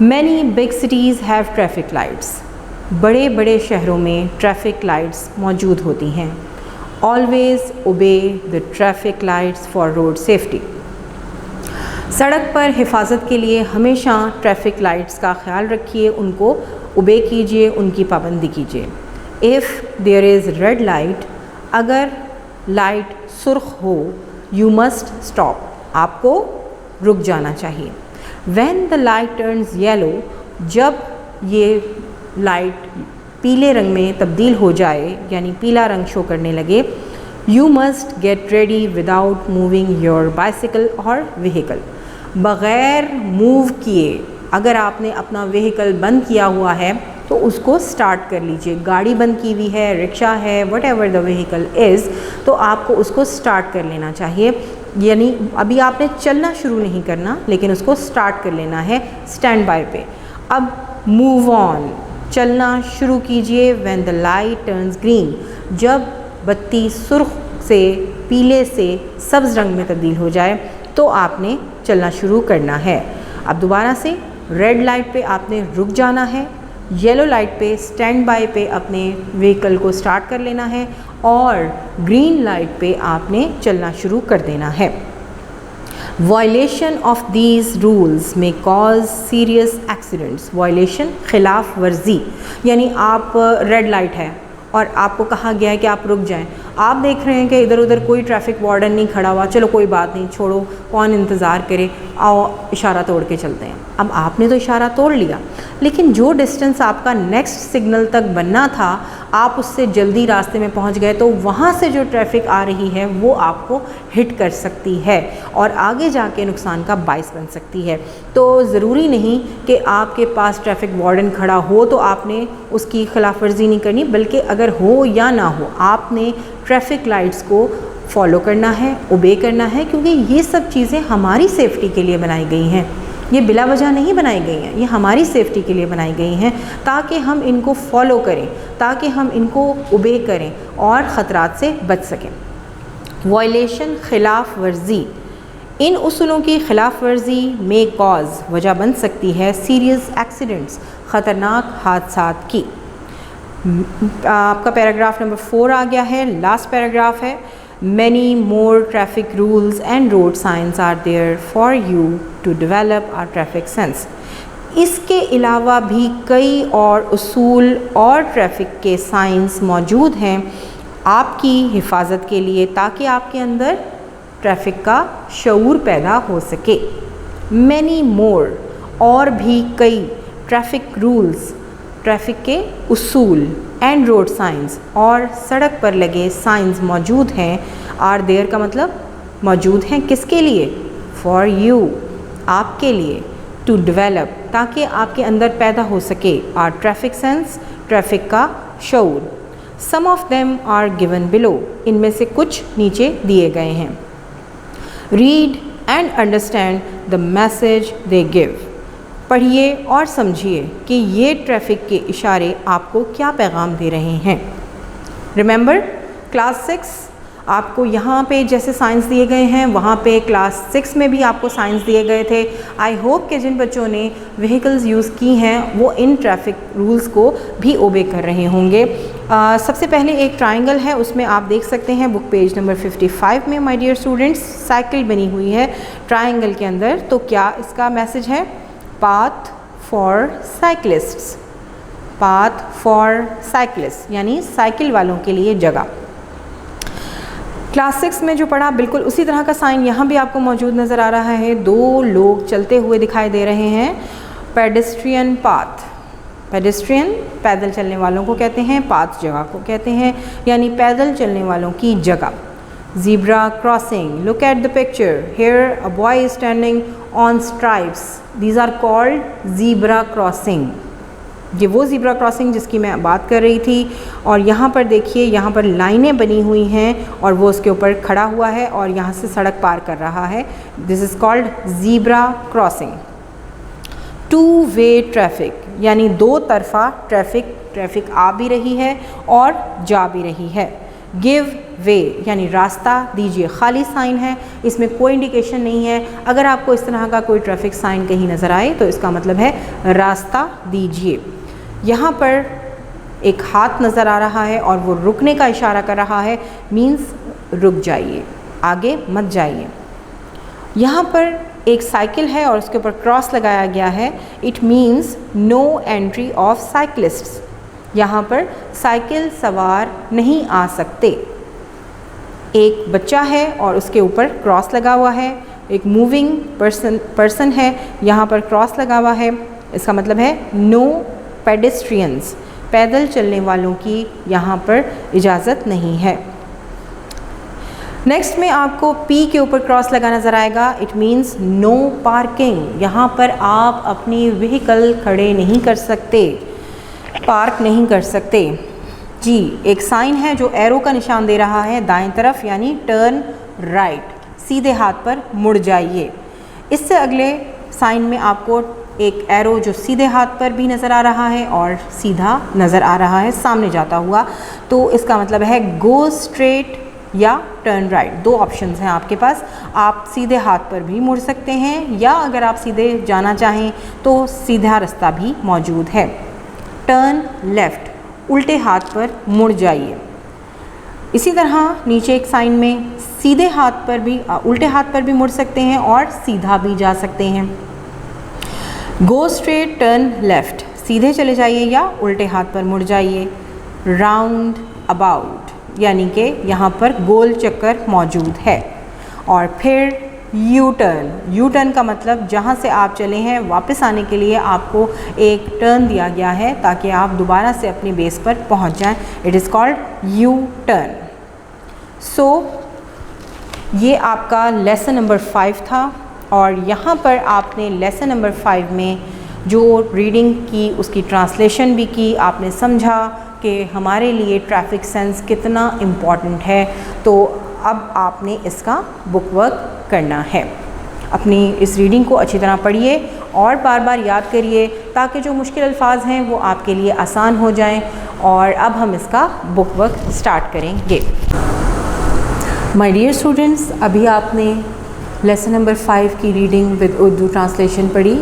Many big cities have traffic lights. बड़े बड़े शहरों में ट्रैफिक लाइट्स मौजूद होती हैं। Always obey the traffic lights for road safety. सड़क पर हिफाजत के लिए हमेशा ट्रैफिक लाइट्स का ख्याल रखिए, उनको ओबे कीजिए, उनकी पाबंदी कीजिए। If there is red light, अगर लाइट सुर्ख हो, you must stop, आपको रुक जाना चाहिए। When the light turns yellow, जब ये लाइट पीले रंग में तब्दील हो जाए यानी पीला रंग शो करने लगे, you must get ready without moving your bicycle और व्हीकल। बग़ैर मूव किए अगर आपने अपना व्हीकल बंद किया हुआ है तो उसको स्टार्ट कर लीजिए। गाड़ी बंद की हुई है, रिक्शा है, what ever the vehicle is, तो आपको उसको स्टार्ट कर लेना चाहिए। यानी अभी आपने चलना शुरू नहीं करना, लेकिन उसको स्टार्ट कर लेना है स्टैंड बाय पे। अब मूव ऑन, चलना शुरू कीजिए। When the light turns green, जब बत्ती सुर्ख से पीले से सब्ज़ रंग में तब्दील हो जाए तो आपने चलना शुरू करना है। अब दोबारा से रेड लाइट पे आपने रुक जाना है, येलो लाइट पे स्टैंड बाय पे अपने व्हीकल को स्टार्ट कर लेना है और ग्रीन लाइट पे आपने चलना शुरू कर देना है। वायलेशन ऑफ दीज रूल्स में कॉज सीरियस एक्सीडेंट्स। वायलेशन खिलाफ वर्जी, यानी आप रेड लाइट है और आपको कहा गया है कि आप रुक जाएं, आप देख रहे हैं कि इधर उधर कोई ट्रैफिक वार्डन नहीं खड़ा हुआ, चलो कोई बात नहीं, छोड़ो कौन इंतज़ार करे, आओ इशारा तोड़ के चलते हैं। अब आपने तो इशारा तोड़ लिया, लेकिन जो डिस्टेंस आपका नेक्स्ट सिग्नल तक बनना था आप उससे जल्दी रास्ते में पहुंच गए, तो वहाँ से जो ट्रैफिक आ रही है वो आपको हिट कर सकती है और आगे जाके नुकसान का बाइस बन सकती है। तो ज़रूरी नहीं कि आपके पास ट्रैफिक वार्डन खड़ा हो तो आपने उसकी खिलाफ वर्जी नहीं करनी, बल्कि अगर हो या ना हो आपने ट्रैफिक लाइट्स को फॉलो करना है, ओबे करना है, क्योंकि ये सब चीज़ें हमारी सेफ्टी के लिए बनाई गई हैं। ये बिला वजह नहीं बनाई गई हैं, ये हमारी सेफ्टी के लिए बनाई गई हैं ताकि हम इनको फॉलो करें, ताकि हम इनको ओबे करें और ख़तरात से बच सकें। वायलेशन खिलाफ वर्जी, इन उसूलों की खिलाफ वर्जी में कॉज वजह बन सकती है सीरियस एक्सीडेंट्स, ख़तरनाक हादसात की। आपका पैराग्राफ नंबर 4 आ गया है, लास्ट पैराग्राफ है। Many more traffic rules and road signs are there for you to develop a traffic sense. इसके अलावा भी कई और उसूल और ट्रैफिक के साइंस मौजूद हैं आपकी हिफाजत के लिए, ताकि आपके अंदर ट्रैफिक का शऊर पैदा हो सके। Many more, और भी कई ट्रैफिक रूल्स, ट्रैफिक के उसूल एंड रोड साइंस और सड़क पर लगे साइंस मौजूद हैं। आर देयर का मतलब मौजूद हैं किसके लिए? फॉर यू, आपके लिए। टू डेवलप, ताकि आपके अंदर पैदा हो सके आर ट्रैफिक सेंस, ट्रैफिक का शऊर। Some of them are given below, इनमें से कुछ नीचे दिए गए हैं। Read and understand the message they give, पढ़िए और समझिए कि ये ट्रैफिक के इशारे आपको क्या पैगाम दे रहे हैं। रिमेंबर क्लास 6 आपको यहाँ पे जैसे साइंस दिए गए हैं वहाँ पे क्लास 6 में भी आपको साइंस दिए गए थे। आई होप कि जिन बच्चों ने व्हीकल्स यूज़ की हैं वो इन ट्रैफिक रूल्स को भी ओबे कर रहे होंगे। सबसे पहले एक ट्रायंगल है, उसमें आप देख सकते हैं बुक पेज नंबर 55 में माय डियर स्टूडेंट्स साइकिल बनी हुई है ट्रायंगल के अंदर। तो क्या इसका मैसेज है? Path for cyclists, path for cyclist यानी साइकिल वालों के लिए जगह। क्लास 6 में जो पढ़ा बिल्कुल उसी तरह का साइन यहाँ भी आपको मौजूद नज़र आ रहा है। दो लोग चलते हुए दिखाई दे रहे हैं। पेडेस्ट्रियन पाथ, पेडेस्ट्रियन पैदल चलने वालों को कहते हैं, पाथ जगह को कहते हैं यानी पैदल चलने वालों की जगह। Zebra crossing, look at the picture, here a boy is standing on stripes, these are called zebra crossing. ये वो ज़ीब्रा क्रॉसिंग जिसकी मैं बात कर रही थी। और यहाँ पर देखिए, यहाँ पर लाइनें बनी हुई हैं और वो उसके ऊपर खड़ा हुआ है और यहाँ से सड़क पार कर रहा है। This is called zebra crossing. Two way traffic यानी दो तरफा ट्रैफिक आ भी रही है और जा भी रही है। गिव वे यानी रास्ता दीजिए, खाली साइन है, इसमें कोई इंडिकेशन नहीं है। अगर आपको इस तरह का कोई ट्रैफिक साइन कहीं नज़र आए तो इसका मतलब है रास्ता दीजिए। यहाँ पर एक हाथ नज़र आ रहा है और वो रुकने का इशारा कर रहा है, मीन्स रुक जाइए, आगे मत जाइए। यहाँ पर एक साइकिल है और उसके ऊपर क्रॉस लगाया गया है, it means no entry of cyclists, यहाँ पर साइकिल सवार नहीं आ सकते। एक बच्चा है और उसके ऊपर क्रॉस लगा हुआ है, एक मूविंग पर्सन है, यहाँ पर क्रॉस लगा हुआ है, इसका मतलब है नो पेडेस्ट्रियंस, पैदल चलने वालों की यहाँ पर इजाज़त नहीं है। नेक्स्ट में आपको P के ऊपर क्रॉस लगा नज़र आएगा, इट मीन्स नो पार्किंग, यहाँ पर आप अपनी व्हीकल खड़े नहीं कर सकते, पार्क नहीं कर सकते। जी, एक साइन है जो एरो का निशान दे रहा है दाएं तरफ यानी टर्न राइट, सीधे हाथ पर मुड़ जाइए। इससे अगले साइन में आपको एक एरो जो सीधे हाथ पर भी नज़र आ रहा है और सीधा नज़र आ रहा है सामने जाता हुआ, तो इसका मतलब है गो स्ट्रेट या टर्न राइट। दो ऑप्शंस हैं आपके पास, आप सीधे हाथ पर भी मुड़ सकते हैं या अगर आप सीधे जाना चाहें तो सीधा रास्ता भी मौजूद है। टर्न लेफ़्ट, उल्टे हाथ पर मुड़ जाइए। इसी तरह नीचे एक साइन में सीधे हाथ पर भी उल्टे हाथ पर भी मुड़ सकते हैं और सीधा भी जा सकते हैं। गो स्ट्रेट टर्न लेफ़्ट, सीधे चले जाइए या उल्टे हाथ पर मुड़ जाइए। राउंड अबाउट यानी कि यहाँ पर गोल चक्कर मौजूद है। और फिर यू टर्न का मतलब जहाँ से आप चले हैं वापस आने के लिए आपको एक टर्न दिया गया है ताकि आप दोबारा से अपनी बेस पर पहुँच जाएं। It is called U turn. So ये आपका लेसन नंबर 5 था और यहाँ पर आपने लेसन नंबर 5 में जो रीडिंग की उसकी ट्रांसलेशन भी की, आपने समझा कि हमारे लिए ट्रैफिक सेंस कितना इम्पॉर्टेंट है। तो अब आपने इसका बुक वर्क करना है। अपनी इस रीडिंग को अच्छी तरह पढ़िए और बार बार याद करिए ताकि जो मुश्किल अल्फाज हैं वो आपके लिए आसान हो जाएं। और अब हम इसका बुक वर्क स्टार्ट करेंगे। माय डियर स्टूडेंट्स, अभी आपने लेसन नंबर 5 की रीडिंग विद उर्दू ट्रांसलेशन पढ़ी।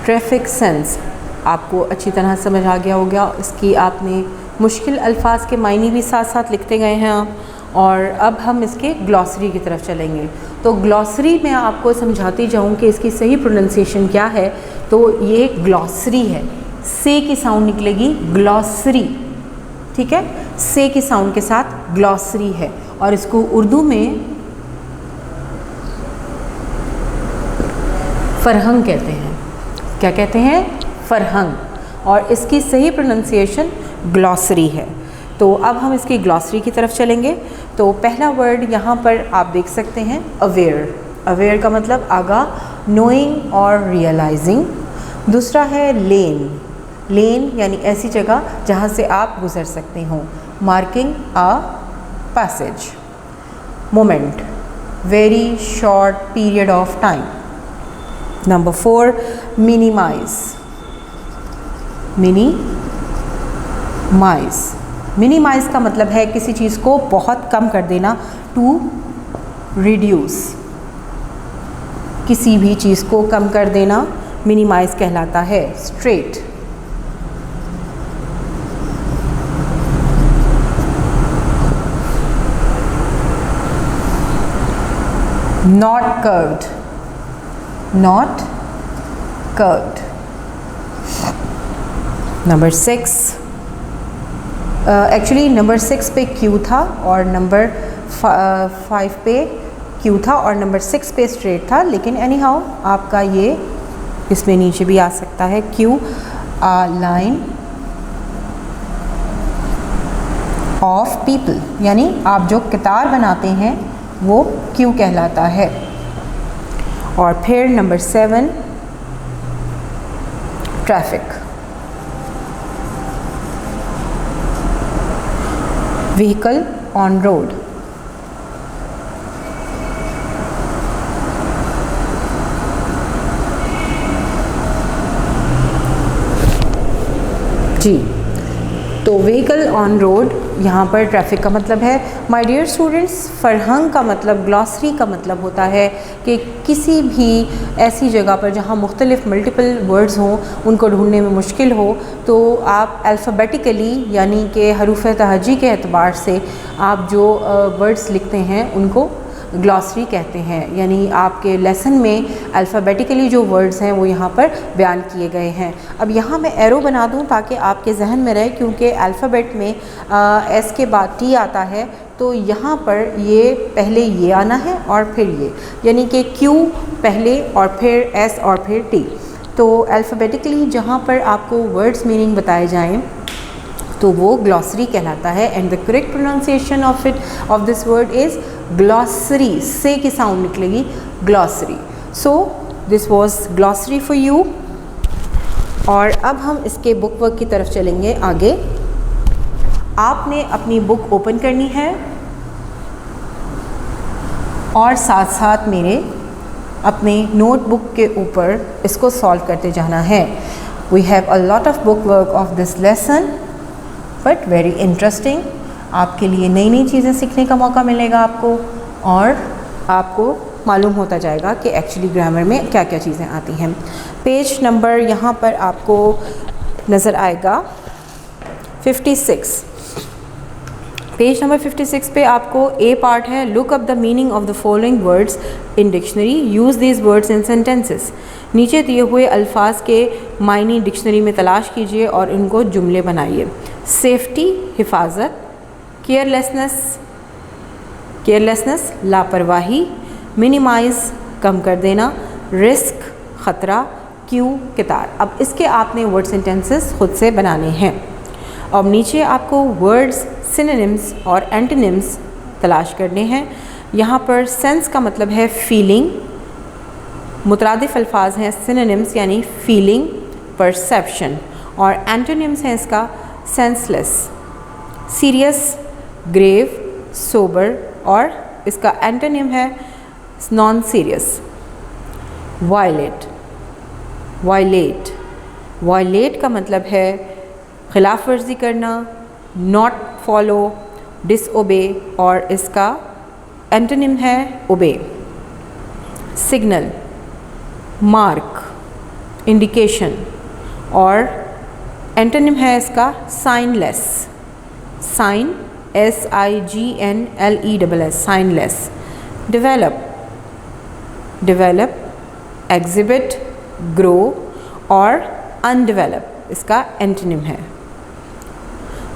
ट्रैफिक सेंस आपको अच्छी तरह समझ आ गया होगा। इसकी आपने मुश्किल अल्फाज के मायने भी साथ साथ लिखते गए हैं आप। और अब हम इसके ग्लॉसरी की तरफ चलेंगे। तो ग्लॉसरी में आपको समझाती जाऊं कि इसकी सही प्रोनाउंसिएशन क्या है। तो ये ग्लॉसरी है, से की साउंड निकलेगी ग्लॉसरी, ठीक है, से की साउंड के साथ ग्लॉसरी है। और इसको उर्दू में फरहंग कहते हैं। क्या कहते हैं? फरहंग। और इसकी सही प्रोनाउंसिएशन ग्लॉसरी है। तो अब हम इसकी ग्लॉसरी की तरफ चलेंगे। तो पहला वर्ड यहाँ पर आप देख सकते हैं अवेयर। अवेयर का मतलब आगाह, नोइंग और रियलाइजिंग। दूसरा है लेन। लेन यानी ऐसी जगह जहाँ से आप गुज़र सकते हों। Marking a passage. Moment, very short period of time. Number 4, minimize. Minimize का मतलब है किसी चीज़ को बहुत कम कर देना, to reduce। किसी भी चीज़ को कम कर देना minimize कहलाता है। straight, not curved, Number 6, actually number 6 पे Q था और नंबर 5 पे Q था और नंबर 6 पे स्ट्रेट था, लेकिन एनी हाउ आपका ये इसमें नीचे भी आ सकता है। Q, लाइन ऑफ पीपल, यानी आप जो कतार बनाते हैं वो क्यू कहलाता है। और फिर number 7, traffic, vehicle on road. जी, तो व्हीकल ऑन रोड यहाँ पर ट्रैफिक का मतलब है। माय डियर स्टूडेंट्स, फरहंग का मतलब, ग्लॉसरी का मतलब होता है कि किसी भी ऐसी जगह पर जहाँ मुख्तलिफ मल्टीपल वर्ड्स हों, उनको ढूंढने में मुश्किल हो, तो आप अल्फ़ाबेटिकली यानी कि हरूफ तहजी के एतबार से आप जो वर्ड्स लिखते हैं उनको ग्लॉसरी कहते हैं। यानी आपके लेसन में अल्फ़ाबेटिकली जो वर्ड्स हैं वो यहाँ पर बयान किए गए हैं। अब यहाँ मैं एरो बना दूँ ताकि आपके जहन में रहे, क्योंकि अल्फ़ाबेट में एस के बाद टी आता है, तो यहाँ पर ये पहले ये आना है और फिर ये, यानी कि क्यू पहले और फिर एस और फिर टी। तो अल्फ़ाबेटिकली जहाँ पर आपको वर्ड्स मीनिंग बताए जाएँ तो वो ग्लॉसरी कहलाता है। And the correct pronunciation of this word is glossary, से की साउंड निकलेगी, glossary. So this was glossary for you. और अब हम इसके बुक वर्क की तरफ चलेंगे आगे। आपने अपनी बुक ओपन करनी है और साथ साथ मेरे अपने नोटबुक के ऊपर इसको सॉल्व करते जाना है। We have a lot of book work of this lesson, but very interesting. आपके लिए नई नई चीज़ें सीखने का मौका मिलेगा आपको, और आपको मालूम होता जाएगा कि एक्चुअली ग्रामर में क्या क्या चीज़ें आती हैं। पेज नंबर यहाँ पर आपको नज़र आएगा 56। पेज नंबर 56 पे आपको ए पार्ट है, look up the meaning of the following words in dictionary, use these words in sentences. नीचे दिए हुए अल्फाज के मायने डिक्शनरी में तलाश कीजिए और इनको जुमले बनाइए। सेफ्टी, हिफाजत, केयरलेसनेस लापरवाही, मिनिमाइज़ कम कर देना, रिस्क ख़तरा, क्यू कितार। अब इसके आपने वर्ड सेंटेंसेस खुद से बनाने हैं। अब नीचे आपको वर्ड्स, सिनोनिम्स और एंटोनिम्स तलाश करने हैं। यहाँ पर सेंस का मतलब है फीलिंग, मुतरादिफ अल्फाज हैं सिनोनिम्स यानी फीलिंग, परसेप्शन, और एंटोनिम्स हैं इसका सेंसलेस, सीरियस, ग्रेव, सोबर, और इसका एंटोनिम है नॉन सीरियस। वायलेट का मतलब है खिलाफ वर्जी करना, नॉट फॉलो, डिसओबे, और इसका एंटोनिम है ओबे। सिग्नल, मार्क, इंडिकेशन, और एंटोनिम है इसका signless, sign SIGNLESS, signless. Develop, exhibit, grow, और अनडेवलप इसका एंटोनिम है।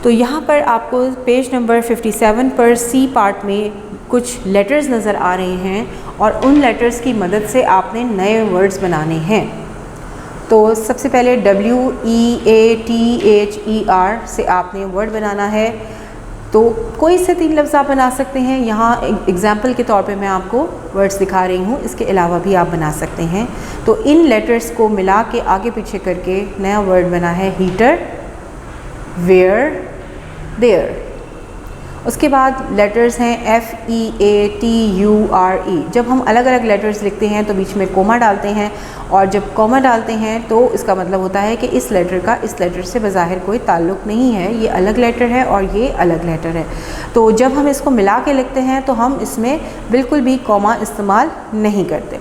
तो यहाँ पर आपको पेज नंबर 57 पर सी पार्ट में कुछ लेटर्स नज़र आ रहे हैं, और उन लेटर्स की मदद से आपने नए वर्ड्स बनाने हैं। तो सबसे पहले WEATHER से आपने वर्ड बनाना है। तो कोई से 3 लफ्ज़ आप बना सकते हैं। यहाँ एग्जाम्पल के तौर पे मैं आपको वर्ड्स दिखा रही हूँ, इसके अलावा भी आप बना सकते हैं। तो इन लेटर्स को मिला के आगे पीछे करके नया वर्ड बना है हीटर, वेयर, देयर। उसके बाद लेटर्स हैं FEATURE। जब हम अलग अलग लेटर्स लिखते हैं तो बीच में कोमा डालते हैं, और जब कोमा डालते हैं तो इसका मतलब होता है कि इस लेटर का इस लेटर से बज़ाहिर कोई ताल्लुक़ नहीं है, ये अलग लेटर है और ये अलग लेटर है। तो जब हम इसको मिला के लिखते हैं तो हम इसमें बिल्कुल भी कोमा इस्तेमाल नहीं करते।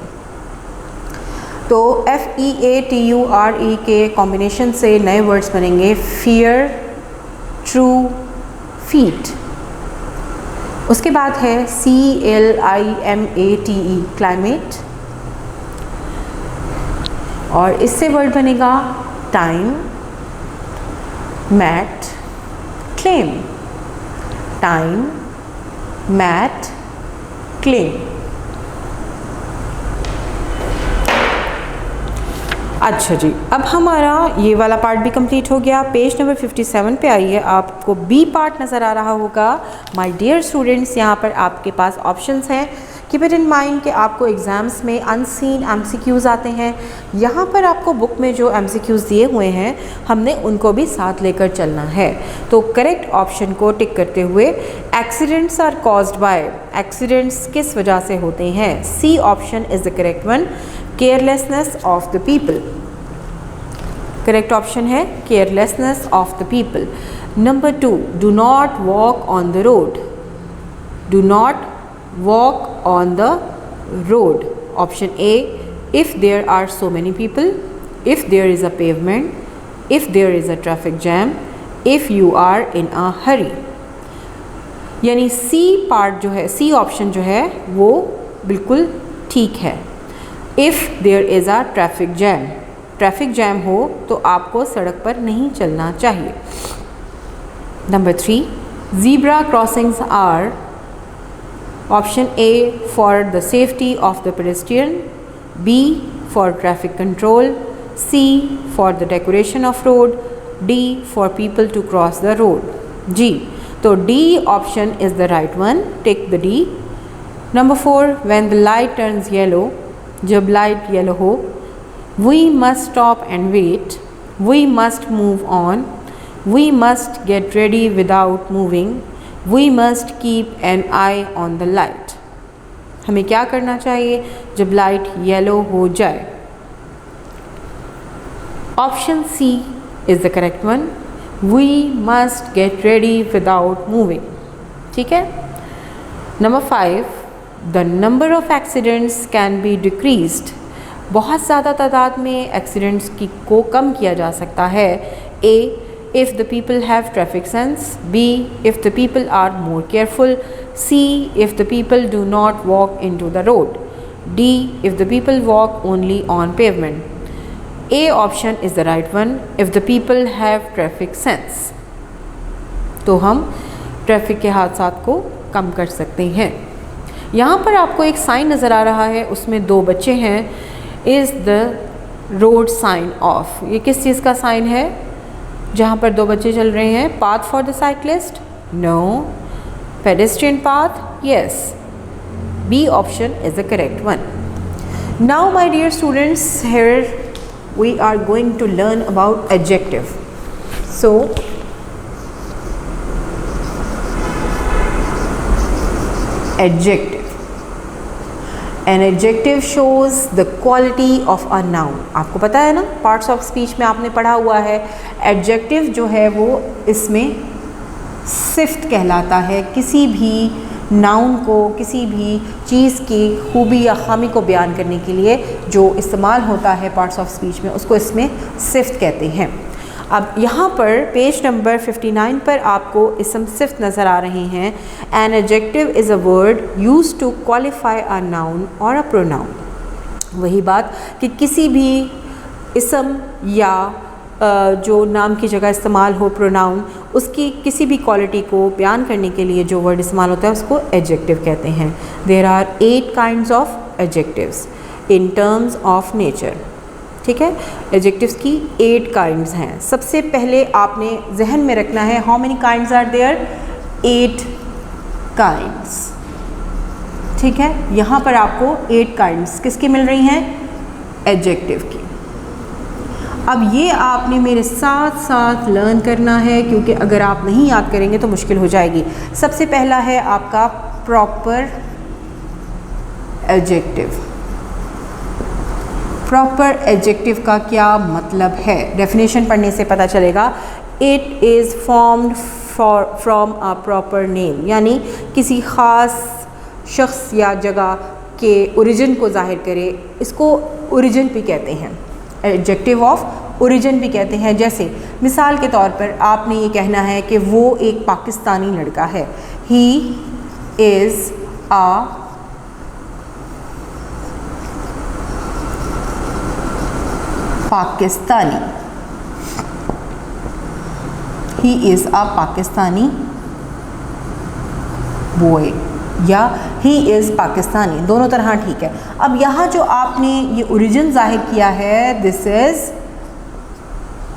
तो FEATURE के कॉम्बिनेशन से नए वर्ड्स बनेंगे fear, true, feet। उसके बाद है CLIMATE climate, और इससे वर्ड बनेगा time, mat, claim. Time, mat, claim. अच्छा जी, अब हमारा ये वाला पार्ट भी कंप्लीट हो गया। पेज नंबर 57 पे आइए, आपको बी पार्ट नज़र आ रहा होगा। माय डियर स्टूडेंट्स, यहाँ पर आपके पास ऑप्शंस हैं। कीप इट इन माइंड कि आपको एग्ज़ाम्स में अनसीन MCQs आते हैं। यहाँ पर आपको बुक में जो MCQs दिए हुए हैं हमने उनको भी साथ लेकर चलना है। तो करेक्ट ऑप्शन को टिक करते हुए, accidents are caused by, accidents किस वजह से होते हैं? C option is the correct one, carelessness of the people. Correct option है carelessness of the people. Number 2, do not walk on the road. Do not walk on the road. Option A, if there are so many people, if there is a pavement, if there is a traffic jam, if you are in a hurry। यानी C part जो है, C option जो है वो बिल्कुल ठीक है। if there is a traffic jam, traffic jam हो तो आपको सड़क पर नहीं चलना चाहिए। Number 3, zebra crossings are Option A, for the safety of the pedestrian, B, for traffic control, C, for the decoration of road, D, for people to cross the road। जी, तो D option is the right one, take the D। Number 4, when the light turns yellow, जब light yellow हो, we must stop and wait, we must move on, we must get ready without moving, we must keep an eye on the light। हमें क्या करना चाहिए जब light yellow हो जाए? Option C is the correct one, we must get ready without moving. ठीक है। Number 5, the number of accidents can be decreased. बहुत ज़्यादा तादाद में एक्सीडेंट्स को कम किया जा सकता है। ए, if the people have traffic sense, B, if the people are more careful, C, if the people do not walk into the road, D, if the people walk only on pavement। A option is the right one, if the people have traffic sense। तो हम traffic के हादसात को कम कर सकते हैं। यहाँ पर आपको एक साइन नज़र आ रहा है, उसमें 2 बच्चे हैं। Is the road sign of, ये किस चीज़ का साइन है? जहाँ पर 2 बच्चे चल रहे हैं। Path for the cyclist, no. Pedestrian path, yes. B option is the correct one. Now my dear students, here we are going to learn about adjective. So adjective, an adjective shows the quality of a noun. आपको पता है ना, parts of speech में आपने पढ़ा हुआ है, adjective जो है वो इसमें सिफ्त कहलाता है। किसी भी नाउन को, किसी भी चीज़ की खूबी या खामी को बयान करने के लिए जो इस्तेमाल होता है पार्ट्स ऑफ स्पीच में, उसको इसमें सिफ्त कहते हैं। अब यहाँ पर पेज नंबर 59 पर आपको इसम सिफ्त नज़र आ रहे हैं। An adjective is a word used to qualify a noun और अ प्रोनाउन। वही बात कि किसी भी इसम या जो नाम की जगह इस्तेमाल हो प्रोनाउन, उसकी किसी भी क्वालिटी को बयान करने के लिए जो वर्ड इस्तेमाल होता है उसको एडजेक्टिव कहते हैं। There are 8 kinds of adjectives in terms of nature. ठीक है, एडजेक्टिव्स की 8 काइंड्स हैं। सबसे पहले आपने जहन में रखना है, how many kinds are there? 8 kinds. ठीक है, यहाँ पर आपको 8 काइंड्स किसकी मिल रही हैं? एडजेक्टिव की। अब ये आपने मेरे साथ साथ लर्न करना है, क्योंकि अगर आप नहीं याद करेंगे तो मुश्किल हो जाएगी। सबसे पहला है आपका प्रॉपर एडजेक्टिव। प्रॉपर एडजेक्टिव का क्या मतलब है? डेफिनेशन पढ़ने से पता चलेगा। It is formed from a proper name, यानी किसी ख़ास शख्स या जगह के ओरिजिन को जाहिर करे, इसको ओरिजिन भी कहते हैं, एडजेक्टिव ऑफ ओरिजिन भी कहते हैं। जैसे मिसाल के तौर पर आपने ये कहना है कि वो एक पाकिस्तानी लड़का है। He is a Pakistani, he is a Pakistani boy या ही इज़ पाकिस्तानी, दोनों तरह ठीक है। अब यहाँ जो आपने ये ओरिजिन जाहिर किया है, this is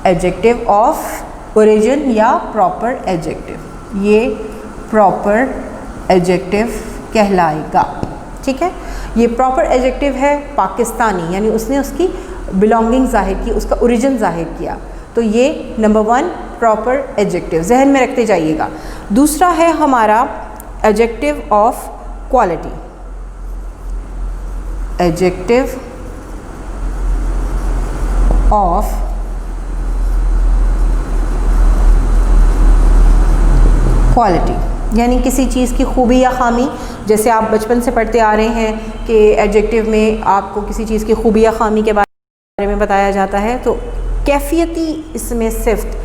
adjective of origin या प्रॉपर एडजेक्टिव, ये प्रॉपर एडजेक्टिव कहलाएगा। ठीक है, ये प्रॉपर एडजेक्टिव है पाकिस्तानी, यानी उसने उसकी बिलोंगिंग जाहिर की, उसका ओरिजिन जाहिर किया। तो ये नंबर 1 प्रॉपर एडजेक्टिव, जहन में रखते जाइएगा। दूसरा है हमारा adjective of quality. Adjective of quality, यानी किसी चीज़ की खूबी या खामी। जैसे आप बचपन से पढ़ते आ रहे हैं कि एडजेक्टिव में आपको किसी चीज़ की खूबी या खामी के बारे में बताया जाता है, तो कैफियती इसमें सिफ्त,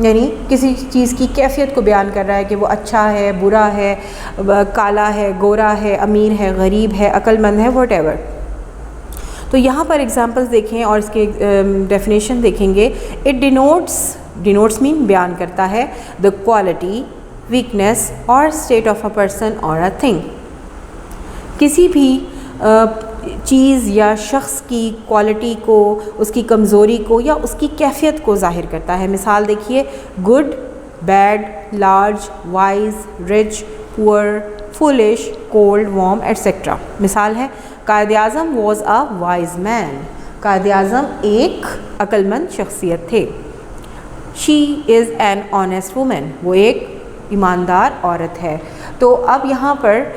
यानी किसी चीज़ की कैफियत को बयान कर रहा है कि वो अच्छा है, बुरा है, काला है, गोरा है, अमीर है, गरीब है, अक्लमंद है, व्हाटएवर। तो यहाँ पर एग्जांपल्स देखें और इसके डेफिनेशन देखेंगे। इट डिनोट्स मीन बयान करता है, द क्वालिटी, वीकनेस और स्टेट ऑफ अ पर्सन और अ थिंग। किसी भी चीज़ या शख्स की क्वालिटी को, उसकी कमज़ोरी को या उसकी कैफियत को ज़ाहिर करता है। मिसाल देखिए, good, bad, large, wise, rich, poor, foolish, cold, warm etcetera. मिसाल है, कायद आज़म वॉज अ वाइज मैन, कायद आज़म एक अक्लमंद शख्सियत थे। She is an honest women, वो एक ईमानदार औरत है। तो अब यहाँ पर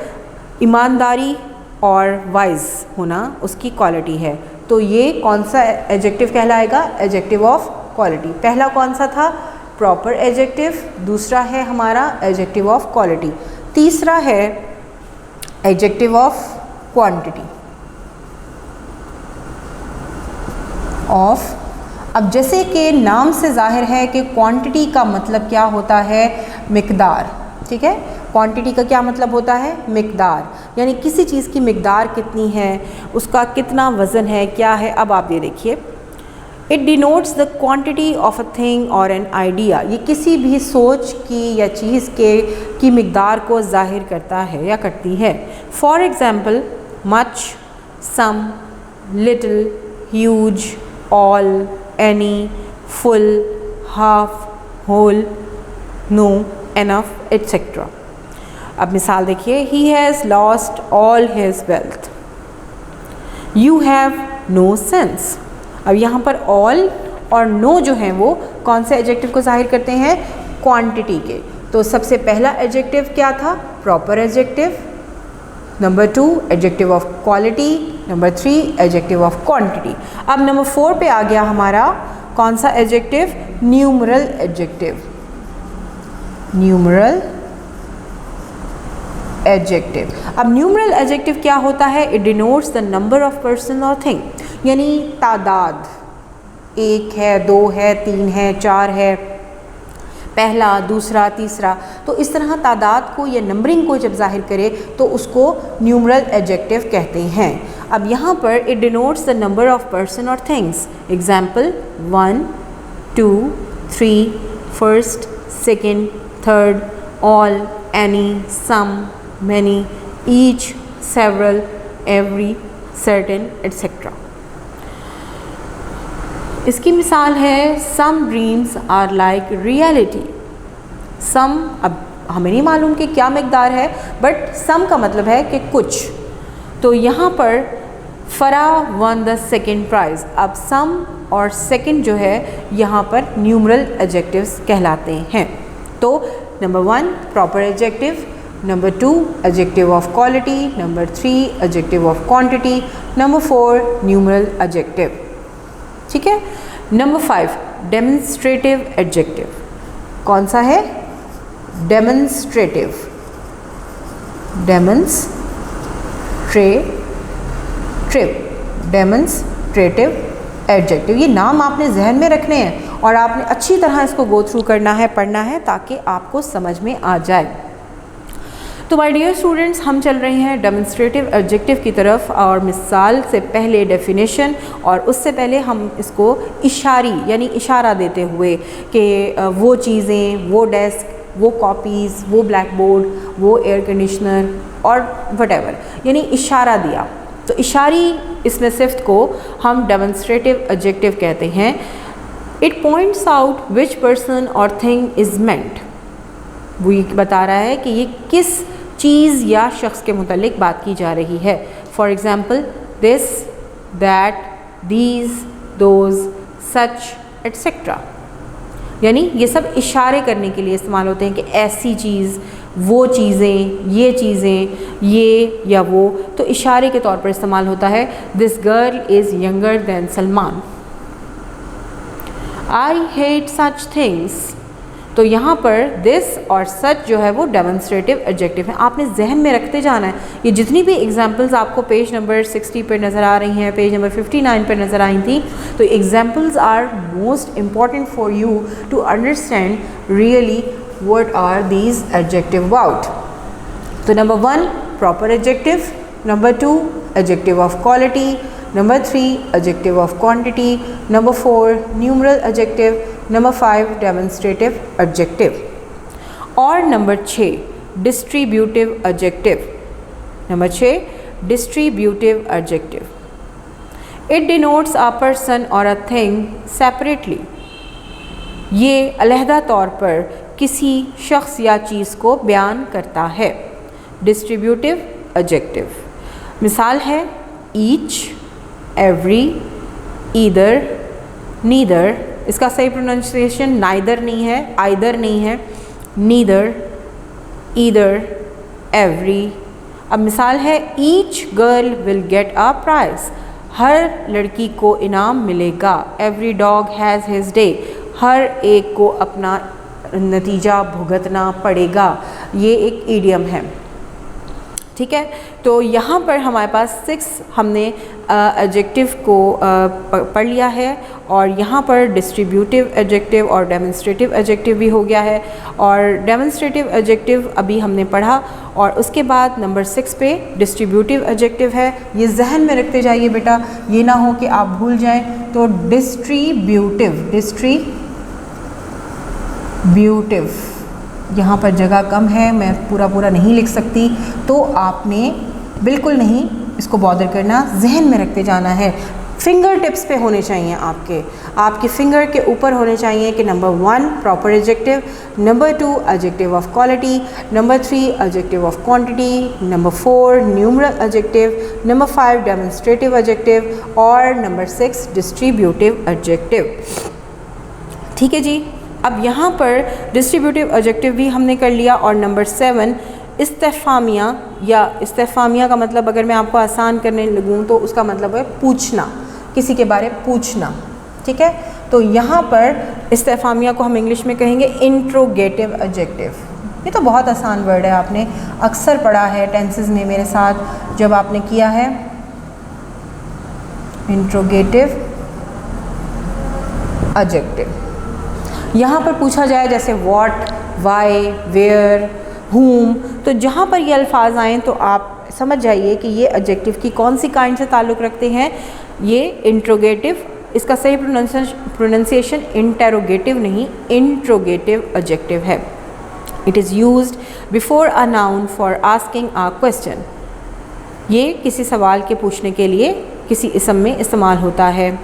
ईमानदारी और वाइज होना उसकी क्वालिटी है, तो ये कौन सा एडजेक्टिव कहलाएगा? Adjective of quality. पहला कौन सा था? Proper adjective. दूसरा है हमारा एडजेक्टिव ऑफ क्वालिटी। तीसरा है एडजेक्टिव ऑफ क्वांटिटी। अब जैसे कि नाम से जाहिर है कि क्वांटिटी का मतलब क्या होता है? मिकदार। ठीक है, क्वांटिटी का क्या मतलब होता है? मिकदार, यानी किसी चीज़ की मिकदार कितनी है, उसका कितना वज़न है, क्या है। अब आप ये देखिए, it denotes the quantity of a thing और एन आइडिया, ये किसी भी सोच की या चीज़ की मिकदार को जाहिर करता है या करती है। For example, much, some, little, huge, all, any, full, half, whole, no, enough etcetera. अब मिसाल देखिए, he has lost all his wealth, you have no sense. अब यहाँ पर ऑल और नो जो हैं वो कौन से एडजेक्टिव को जाहिर करते हैं? क्वांटिटी के। तो सबसे पहला एडजेक्टिव क्या था? Proper adjective. Number 2 adjective of quality. Number 3 adjective of quantity. अब नंबर 4 पे आ गया हमारा कौन सा adjective? Numeral adjective. Numeral adjective. अब न्यूमरल एडजेक्टिव क्या होता है? It denotes the number of person और थिंग, यानी तादाद, 1 है, 2 है, 3 है, 4 है, पहला, दूसरा, तीसरा। तो इस तरह तादाद को या नंबरिंग को जब जाहिर करे तो उसको न्यूमरल एडजेक्टिव कहते हैं। अब यहाँ पर it denotes the number of person और things. Example 1, 2, 3, first, second, third, all, any, some, many, each, several, every, certain, etc. इसकी मिसाल है, some dreams are like reality. some, अब हमें नहीं मालूम कि क्या मिकदार है, बट some का मतलब है कि कुछ। तो यहाँ पर फरा won the second prize। अब some और सेकंड जो है यहाँ पर न्यूमरल एडजेक्टिव्स कहलाते हैं। तो number 1 proper adjective, number 2 adjective of quality, number 3 adjective of quantity, number 4 numeral adjective. ठीक है। Number 5 demonstrative adjective. कौन सा है? Demonstrative, demonstrative adjective. ये नाम आपने जहन में रखने हैं और आपने अच्छी तरह इसको गो थ्रू करना है, पढ़ना है, ताकि आपको समझ में आ जाए। तो माय डियर स्टूडेंट्स, हम चल रहे हैं डेमोन्स्ट्रेटिव एडजेक्टिव की तरफ, और मिसाल से पहले डेफिनेशन, और उससे पहले हम इसको इशारी यानी इशारा देते हुए कि वो चीज़ें, वो डेस्क, वो कॉपीज़, वो ब्लैक बोर्ड, वो एयर कंडीशनर और व्हाटएवर, यानी इशारा दिया। तो इशारी इसमें सिफ्त को हम डेमोन्स्ट्रेटिव एडजेक्टिव कहते हैं। It points out which person और थिंग इज़ मेंट। वो ये बता रहा है कि ये किस चीज़ या शख्स के मुतालिक बात की जा रही है। For example this, that, these, those, such etcetera. यानी ये सब इशारे करने के लिए इस्तेमाल होते हैं कि ऐसी चीज़, वो चीज़ें, ये या वो, तो इशारे के तौर पर इस्तेमाल होता है। This girl is younger than Salman. I hate such things. तो यहाँ पर दिस और सच जो है वो डेमोन्स्ट्रेटिव एडजेक्टिव है। आपने जहन में रखते जाना है। ये जितनी भी एग्जाम्पल्स आपको पेज नंबर 60 पर नज़र आ रही हैं, पेज नंबर 59 पर नज़र आई थी, तो examples are most important for you to understand really what are these adjective about. तो number 1 proper adjective, number 2 adjective of quality, number 3 adjective of quantity, number 4 numeral adjective, number 5 demonstrative adjective. और number 6 distributive adjective. Number 6 distributive adjective. It denotes a person और a thing separately. ये अलहदा तौर पर किसी शख्स या चीज़ को बयान करता है। डिस्ट्रीब्यूटिव एडजेक्टिव मिसाल है ईच, एवरी, ईदर, नीदर। इसका सही प्रोनाउंसिएशन नाइदर नहीं है, आइदर नहीं है, नीदर, ईदर, एवरी। अब मिसाल है each girl will get a prize. हर लड़की को इनाम मिलेगा। Every dog has his day. हर एक को अपना नतीजा भुगतना पड़ेगा। ये एक ईडियम है। ठीक है। तो यहाँ पर हमारे पास 6 हमने एडजेक्टिव को पढ़ लिया है, और यहाँ पर डिस्ट्रीब्यूटिव एडजेक्टिव और डेमोन्स्ट्रेटिव एडजेक्टिव भी हो गया है। और डेमोन्स्ट्रेटिव एडजेक्टिव अभी हमने पढ़ा, और उसके बाद नंबर 6 पे डिस्ट्रीब्यूटिव एडजेक्टिव है। ये जहन में रखते जाइए बेटा, ये ना हो कि आप भूल जाएं। तो डिस्ट्रीब्यूटिव यहाँ पर जगह कम है, मैं पूरा नहीं लिख सकती, तो आपने बिल्कुल नहीं इसको बॉदर करना, जहन में रखते जाना है। फिंगर टिप्स पे होने चाहिए आपके फिंगर के ऊपर होने चाहिए कि number 1 proper adjective, number 2 adjective of quality, number 3 adjective of quantity, number 4 numeral adjective, number 5 demonstrative adjective, और नंबर 6 डिस्ट्रीब्यूटिव एडजेक्टिव। ठीक है जी। अब यहाँ पर डिस्ट्रीब्यूटिव एडजेक्टिव भी हमने कर लिया। और नंबर 7 इस्तेफामिया, या इस्तेफामिया का मतलब अगर मैं आपको आसान करने लगूँ तो उसका मतलब है पूछना, किसी के बारे में पूछना। ठीक है। तो यहाँ पर इस्तेफामिया को हम इंग्लिश में कहेंगे इंट्रोगेटिव एडजेक्टिव। ये तो बहुत आसान वर्ड है, आपने अक्सर पढ़ा है टेंसेस में मेरे साथ जब आपने किया है। इंट्रोगेटिव एडजेक्टिव यहाँ पर पूछा जाए जैसे व्हाट, वाई, वेयर, whom, तो जहाँ पर ये अल्फाज आएँ तो आप समझ जाइए कि ये एडजेक्टिव की कौन सी काइंड से ताल्लुक़ रखते हैं। ये इंट्रोगेटिव, इसका सही प्रोनाउंसिएशन इंटेरोगेटिव नहीं, इंट्रोगेटिव एडजेक्टिव है। It is used before a noun for asking a question. ये किसी सवाल के पूछने के लिए किसी इसम में इस्तेमाल होता है।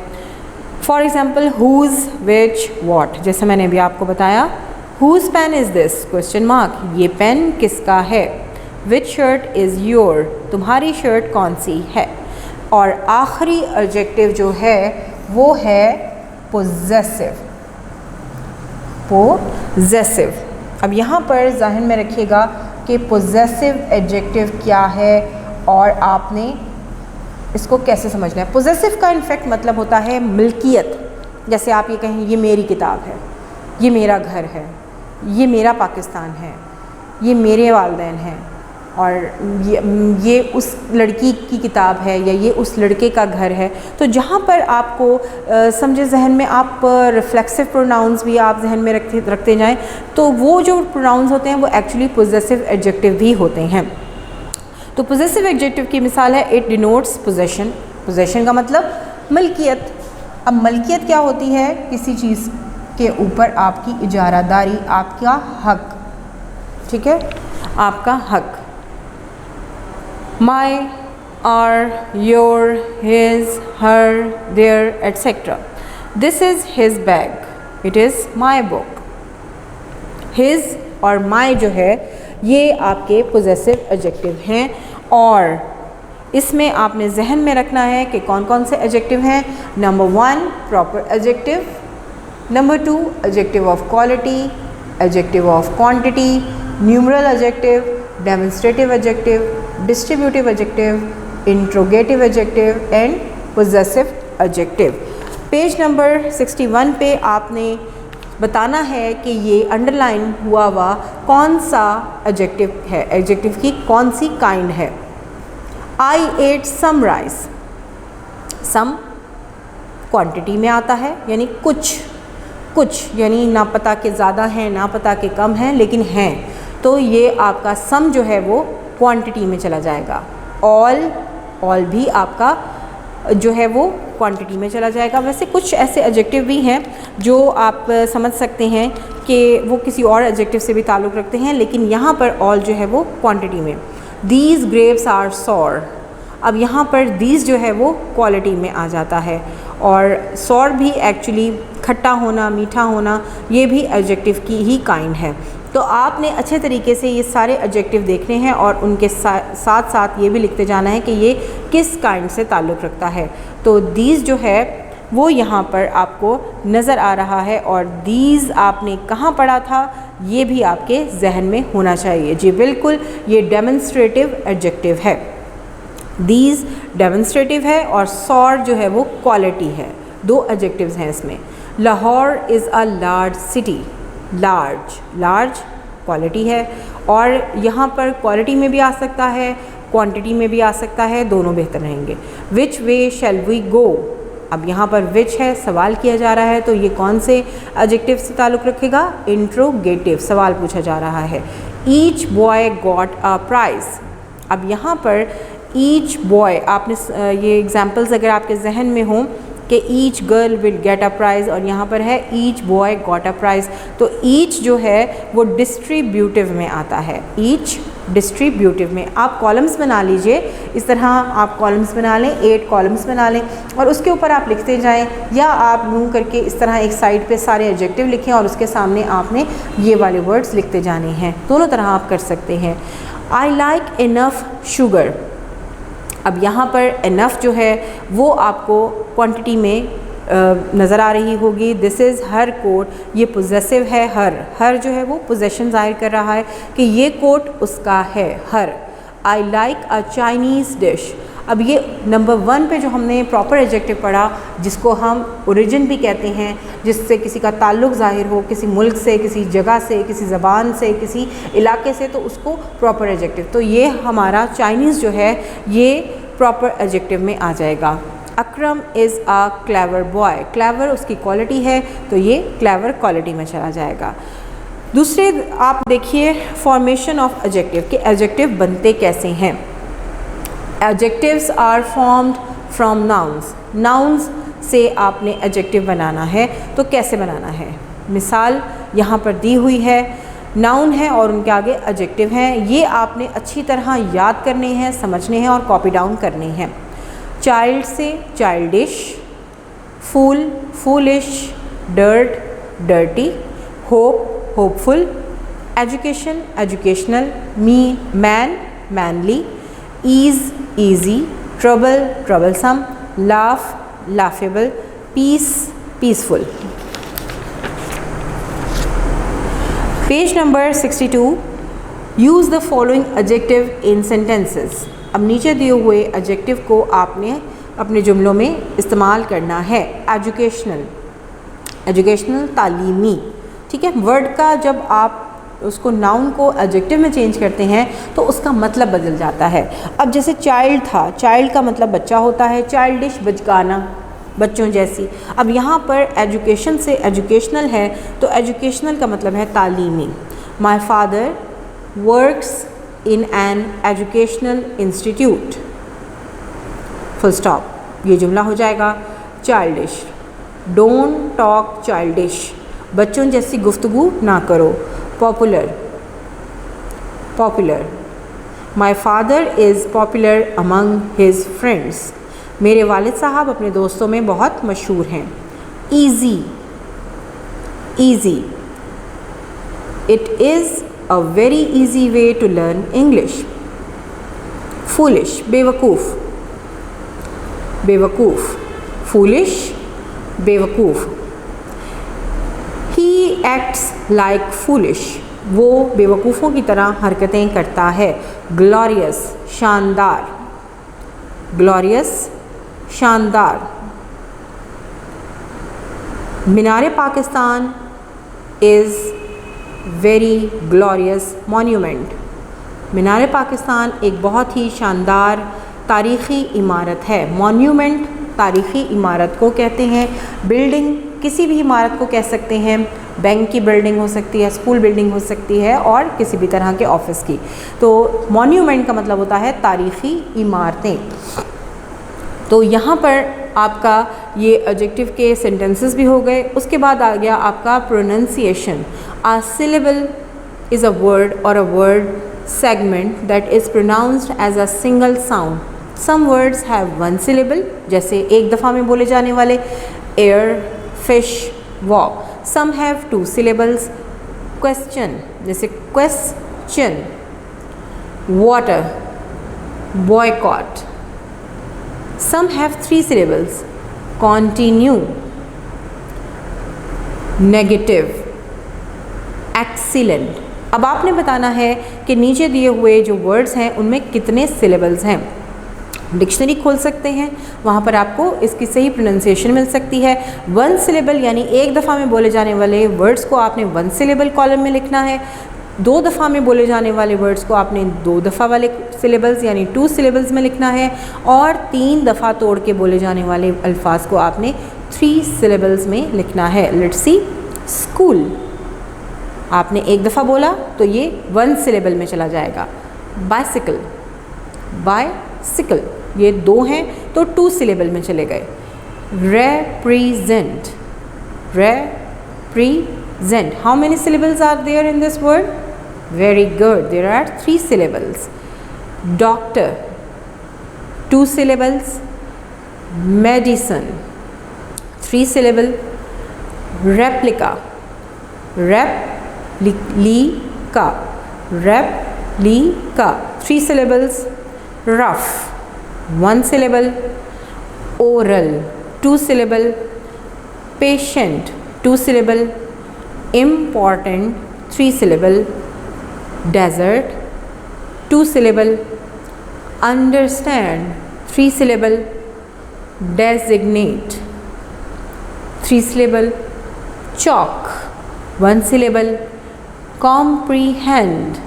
For example whose, which, what, जैसे मैंने अभी आपको बताया। Whose pen is this question mark, ये पेन किसका है। विच शर्ट इज़ योर, तुम्हारी शर्ट कौन सी है। और आखिरी एडजेक्टिव जो है वो है पोजेसिव, पोजेसिव। अब यहाँ पर ज़हन में रखिएगा कि पोजेसिव एडजेक्टिव क्या है और आपने इसको कैसे समझना है। पोजेसिव का इनफैक्ट मतलब होता है मिल्कियत। जैसे आप ये कहें ये मेरी किताब है, ये मेरा घर है, ये मेरा पाकिस्तान है, ये मेरे वालिदैन हैं, और ये उस लड़की की किताब है या ये उस लड़के का घर है। तो जहाँ पर आपको समझे ज़हन में, आप रिफ्लेक्सिव प्रोनाउंस भी आप जहन में रखते जाएं, तो वो जो प्रोनाउंस होते हैं वो एक्चुअली पोजेसिव एडजेक्टिव भी होते हैं। तो पोजेसिव एडजेक्टिव की मिसाल है इट डिनोट्स पोजेशन। पोजेशन का मतलब मलकियत। अब मलकियत क्या होती है? किसी चीज़ के ऊपर आपकी इजारादारी, आपका हक, ठीक है, आपका हक। My, our, your, his, her, their, etcetera. This is his bag, it is my book. His और माई जो है ये आपके पोजेसिव एडजेक्टिव हैं, और इसमें आपने जहन में रखना है कि कौन कौन से एडजेक्टिव हैं। Number 1 proper adjective, number 2 adjective of quality, adjective of quantity, numeral adjective, demonstrative adjective, distributive adjective, interrogative adjective and possessive adjective. Page number 61 पे आपने बताना है कि ये अंडरलाइन हुआ हुआ कौन सा एडजेक्टिव है, एडजेक्टिव की कौन सी काइंड है। I ate some rice. Some quantity में आता है, यानी कुछ यानी ना पता के ज़्यादा हैं ना पता के कम हैं, लेकिन हैं, तो ये आपका सम जो है वो क्वांटिटी में चला जाएगा। ऑल भी आपका जो है वो क्वांटिटी में चला जाएगा। वैसे कुछ ऐसे एडजेक्टिव भी हैं जो आप समझ सकते हैं कि वो किसी और एडजेक्टिव से भी ताल्लुक़ रखते हैं, लेकिन यहाँ पर ऑल जो है वो क्वांटिटी में। These grapes are sour. अब यहाँ पर दीज जो है वो क्वालिटी में आ जाता है, और सॉर भी एक्चुअली खट्टा होना, मीठा होना, ये भी एडजेक्टिव की ही काइंड है। तो आपने अच्छे तरीके से ये सारे एडजेक्टिव देखने हैं और उनके साथ साथ ये भी लिखते जाना है कि ये किस काइंड से ताल्लुक़ रखता है। तो दीज जो है वो यहाँ पर आपको नज़र आ रहा है, और दीज आपने कहाँ पढ़ा था ये भी आपके जहन में होना चाहिए। जी बिल्कुल, ये डेमोन्स्ट्रेटिव एडजेक्टिव है। दीज डेमोन्स्ट्रेटिव है और सॉर जो है वो क्वालिटी है। 2 एडजेक्टिव्स हैं इसमें। Lahore is a large city. Large quality है, और यहाँ पर क्वालिटी में भी आ सकता है, क्वांटिटी में भी आ सकता है, दोनों बेहतर रहेंगे। विच वे शैल वी गो। अब यहाँ पर विच है, सवाल किया जा रहा है, तो ये कौन से एडजेक्टिव से ताल्लुक़ रखेगा? इंट्रोगेटिव, सवाल पूछा जा रहा है। Each boy got a price. अब यहाँ पर ईच बॉय, आपने ये एग्जाम्पल्स अगर आपके जहन में हों कि each girl will get a price, और यहाँ पर है each boy got a price, तो ईच जो है वो डिस्ट्रीब्यूटिव में आता है। ईच डिस्ट्रीब्यूटिव में। आप कॉलम्स बना लीजिए, इस तरह आप कॉलम्स बना लें, 8 कॉलम्स बना लें, और उसके ऊपर आप लिखते जाएं, या आप यूँ करके इस तरह एक साइड पे सारे एडजेक्टिव लिखें और उसके सामने आपने ये वाले वर्ड्स लिखते जाने हैं। दोनों तरह आप कर सकते हैं। I like enough sugar. अब यहाँ पर इनफ जो है वो आपको क्वांटिटी में नज़र आ रही होगी। दिस इज़ हर कोट, ये पोजेसिव है। हर जो है वो पोजेशन ज़ाहिर कर रहा है कि ये कोट उसका है, her. I like a Chinese dish. अब ये नंबर 1 पे जो हमने प्रॉपर एडजेक्टिव पढ़ा, जिसको हम ओरिजिन भी कहते हैं, जिससे किसी का ताल्लुक़ ज़ाहिर हो, किसी मुल्क से, किसी जगह से, किसी ज़बान से, किसी इलाके से, तो उसको प्रॉपर एडजेक्टिव। तो ये हमारा चाइनीज़ जो है ये प्रॉपर एडजेक्टिव में आ जाएगा। Akram is a clever boy. Clever उसकी क्वालिटी है, तो ये क्लेवर क्वालिटी में चला जाएगा। दूसरे आप देखिए फॉर्मेशन ऑफ एडजेक्टिव, कि एडजेक्टिव बनते कैसे हैं। Adjectives are formed from nouns. Nouns से आपने एडजेक्टिव बनाना है, तो कैसे बनाना है? मिसाल यहाँ पर दी हुई है, नाउन है और उनके आगे एडजेक्टिव हैं। ये आपने अच्छी तरह याद करने हैं, समझने हैं और कॉपी डाउन करने हैं। चाइल्ड से childish, fool foolish, dirt dirty, hope hopeful, education educational, man manly, ease easy, trouble troublesome, laugh laughable, peace peaceful. Page number 62, use the following adjective in sentences. अब नीचे दिए हुए एडजेक्टिव को आपने अपने जुमलों में इस्तेमाल करना है। एजुकेशनल, एजुकेशनल तालीमी, ठीक है। वर्ड का जब आप उसको नाउन को एडजेक्टिव में चेंज करते हैं तो उसका मतलब बदल जाता है। अब जैसे चाइल्ड था, चाइल्ड का मतलब बच्चा होता है, चाइल्डिश बचकाना, बच्चों जैसी। अब यहाँ पर एजुकेशन से एजुकेशनल है तो एजुकेशनल का मतलब है तालीमी। My father works in an educational institute, full stop. ये जुमला हो जाएगा। चाइल्डिश, डोंट टॉक चाइल्डिश, बच्चों जैसी गुफ्तगू ना करो। Popular, popular, my father is popular among his friends, मेरे वालिद साहब अपने दोस्तों में बहुत मशहूर हैं। Easy, easy, it is a very easy way to learn English. Foolish, बेवकूफ़, बेवकूफ़, फूलिश, बेवकूफ़। ही एक्ट्स लाइक फूलिश, वो बेवकूफ़ों की तरह हरकतें करता है। ग्लोरियस, शानदार, ग्लोरियस, शानदार। Minar Pakistan is very glorious monument, Minar Pakistan एक बहुत ही शानदार तारीख़ी इमारत है। मॉन्यूमेंट तारीख़ी इमारत को कहते हैं। बिल्डिंग किसी भी इमारत को कह सकते हैं, बैंक की बिल्डिंग हो सकती है, स्कूल बिल्डिंग हो सकती है और किसी भी तरह के ऑफिस की। तो मॉन्यूमेंट का मतलब होता है तारीख़ी इमारतें। तो यहाँ पर आपका ये एडजेक्टिव के सेंटेंसेस भी हो गए। उसके बाद आ गया आपका pronunciation. A syllable is a word और a word segment that is pronounced as a single sound. Some words have one syllable, जैसे एक दफ़ा में बोले जाने वाले air, fish, walk. Some have two syllables. Question, जैसे question. Water, boycott. Some have three syllables. Continue, negative, excellent. अब आपने बताना है कि नीचे दिए हुए जो वर्ड्स हैं उनमें कितने सिलेबल्स हैं। डिक्शनरी खोल सकते हैं, वहाँ पर आपको इसकी सही प्रोनाउंसिएशन मिल सकती है। वन सिलेबल यानी एक दफ़ा में बोले जाने वाले वर्ड्स को आपने वन सिलेबल कॉलम में लिखना है। दो दफ़ा में बोले जाने वाले वर्ड्स को आपने दो दफ़ा वाले सिलेबल्स यानी टू सिलेबल्स में लिखना है। और तीन दफ़ा तोड़ के बोले जाने वाले अल्फाज को आपने थ्री सिलेबल्स में लिखना है। लेट्स सी, स्कूल आपने एक दफ़ा बोला तो ये वन सिलेबल में चला जाएगा। बाइसिकल, बाइसिकल, ये दो हैं तो टू सिलेबल में चले गए। represent, represent, how many syllables are there in this word? Very good, there are three syllables. Doctor, two syllables. Medicine, three syllable. Replica, replica, replica, three syllables. Rough, one syllable. Oral, two syllable. Patient, two syllable. Important, three syllable. Desert, two syllable. Understand, three syllable. Designate, three syllable. Chalk, one syllable. Comprehend,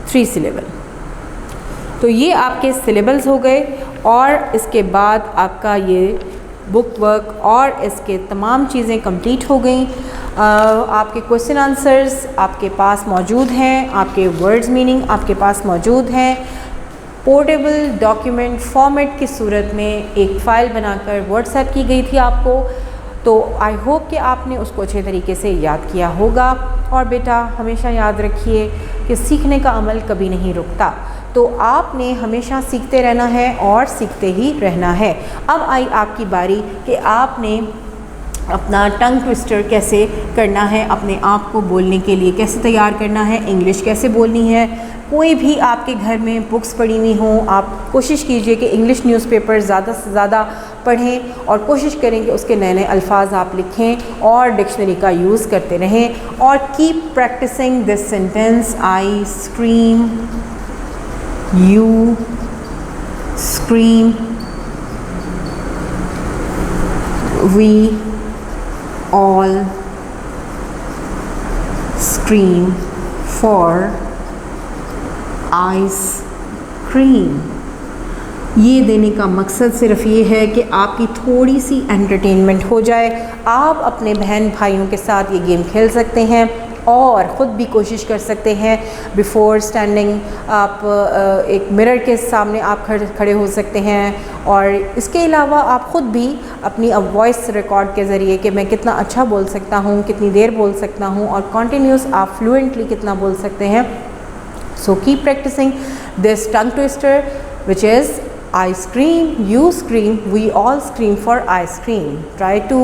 three syllable. तो ये आपके syllables हो गए और इसके बाद आपका ये बुक वर्क और इसके तमाम चीज़ें कंप्लीट हो गई। आपके क्वेश्चन आंसर्स आपके पास मौजूद हैं, आपके वर्ड्स मीनिंग आपके पास मौजूद हैं। पोर्टेबल डॉक्यूमेंट फॉर्मेट की सूरत में एक फ़ाइल बनाकर व्हाट्सएप की गई थी आपको। तो आई होप कि आपने उसको अच्छे तरीके से याद किया होगा। और बेटा हमेशा याद रखिए कि सीखने का अमल कभी नहीं रुकता, तो आपने हमेशा सीखते रहना है और सीखते ही रहना है। अब आई आपकी बारी कि आपने अपना टंग ट्विस्टर कैसे करना है, अपने आप को बोलने के लिए कैसे तैयार करना है, इंग्लिश कैसे बोलनी है। कोई भी आपके घर में बुक्स पढ़ी हुई हों, आप कोशिश कीजिए कि इंग्लिश न्यूज़पेपर ज़्यादा से ज़्यादा पढ़ें और कोशिश करें कि उसके नए नए अल्फाज आप लिखें और डिक्शनरी का यूज़ करते रहें। और keep practising this sentence, I scream, you scream, we all scream for ice cream. ये देने का मकसद सिर्फ ये है कि आपकी थोड़ी सी एंटरटेनमेंट हो जाए। आप अपने बहन भाइयों के साथ ये गेम खेल सकते हैं और ख़ुद भी कोशिश कर सकते हैं। बिफ़ोर स्टैंडिंग आप एक मिरर के सामने आप खड़े हो सकते हैं और इसके अलावा आप ख़ुद भी अपनी वॉइस रिकॉर्ड के ज़रिए कि मैं कितना अच्छा बोल सकता हूँ, कितनी देर बोल सकता हूँ और कॉन्टीन्यूस आप फ्लुएंटली कितना बोल सकते हैं। So keep practising this tongue twister which is I scream, you scream, we all scream for ice cream. Try to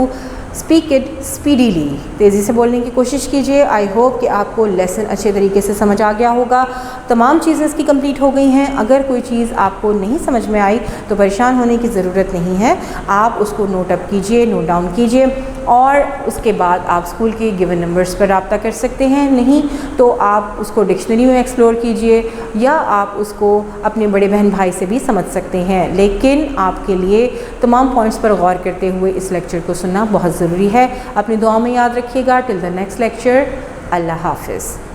speak it speedily. तेज़ी से बोलने की कोशिश कीजिए। आई होप कि आपको लेसन अच्छे तरीके से समझ आ गया होगा। तमाम चीज़ें इसकी कंप्लीट हो गई हैं। अगर कोई चीज़ आपको नहीं समझ में आई तो परेशान होने की ज़रूरत नहीं है। आप उसको नोट अप कीजिए, नोट डाउन कीजिए और उसके बाद आप स्कूल के गिवन नंबर्स पर रब्ता कर सकते हैं। नहीं तो आप उसको डिक्शनरी में एक्सप्लोर कीजिए या आप उसको अपने बड़े बहन भाई से भी समझ सकते हैं। लेकिन आपके लिए तमाम पॉइंट्स पर गौर करते हुए इस लेक्चर को सुनना बहुत ज़रूरी है। अपनी दुआ में याद रखिएगा। टिल द नेक्स्ट लेक्चर, अल्लाह हाफ़िज़।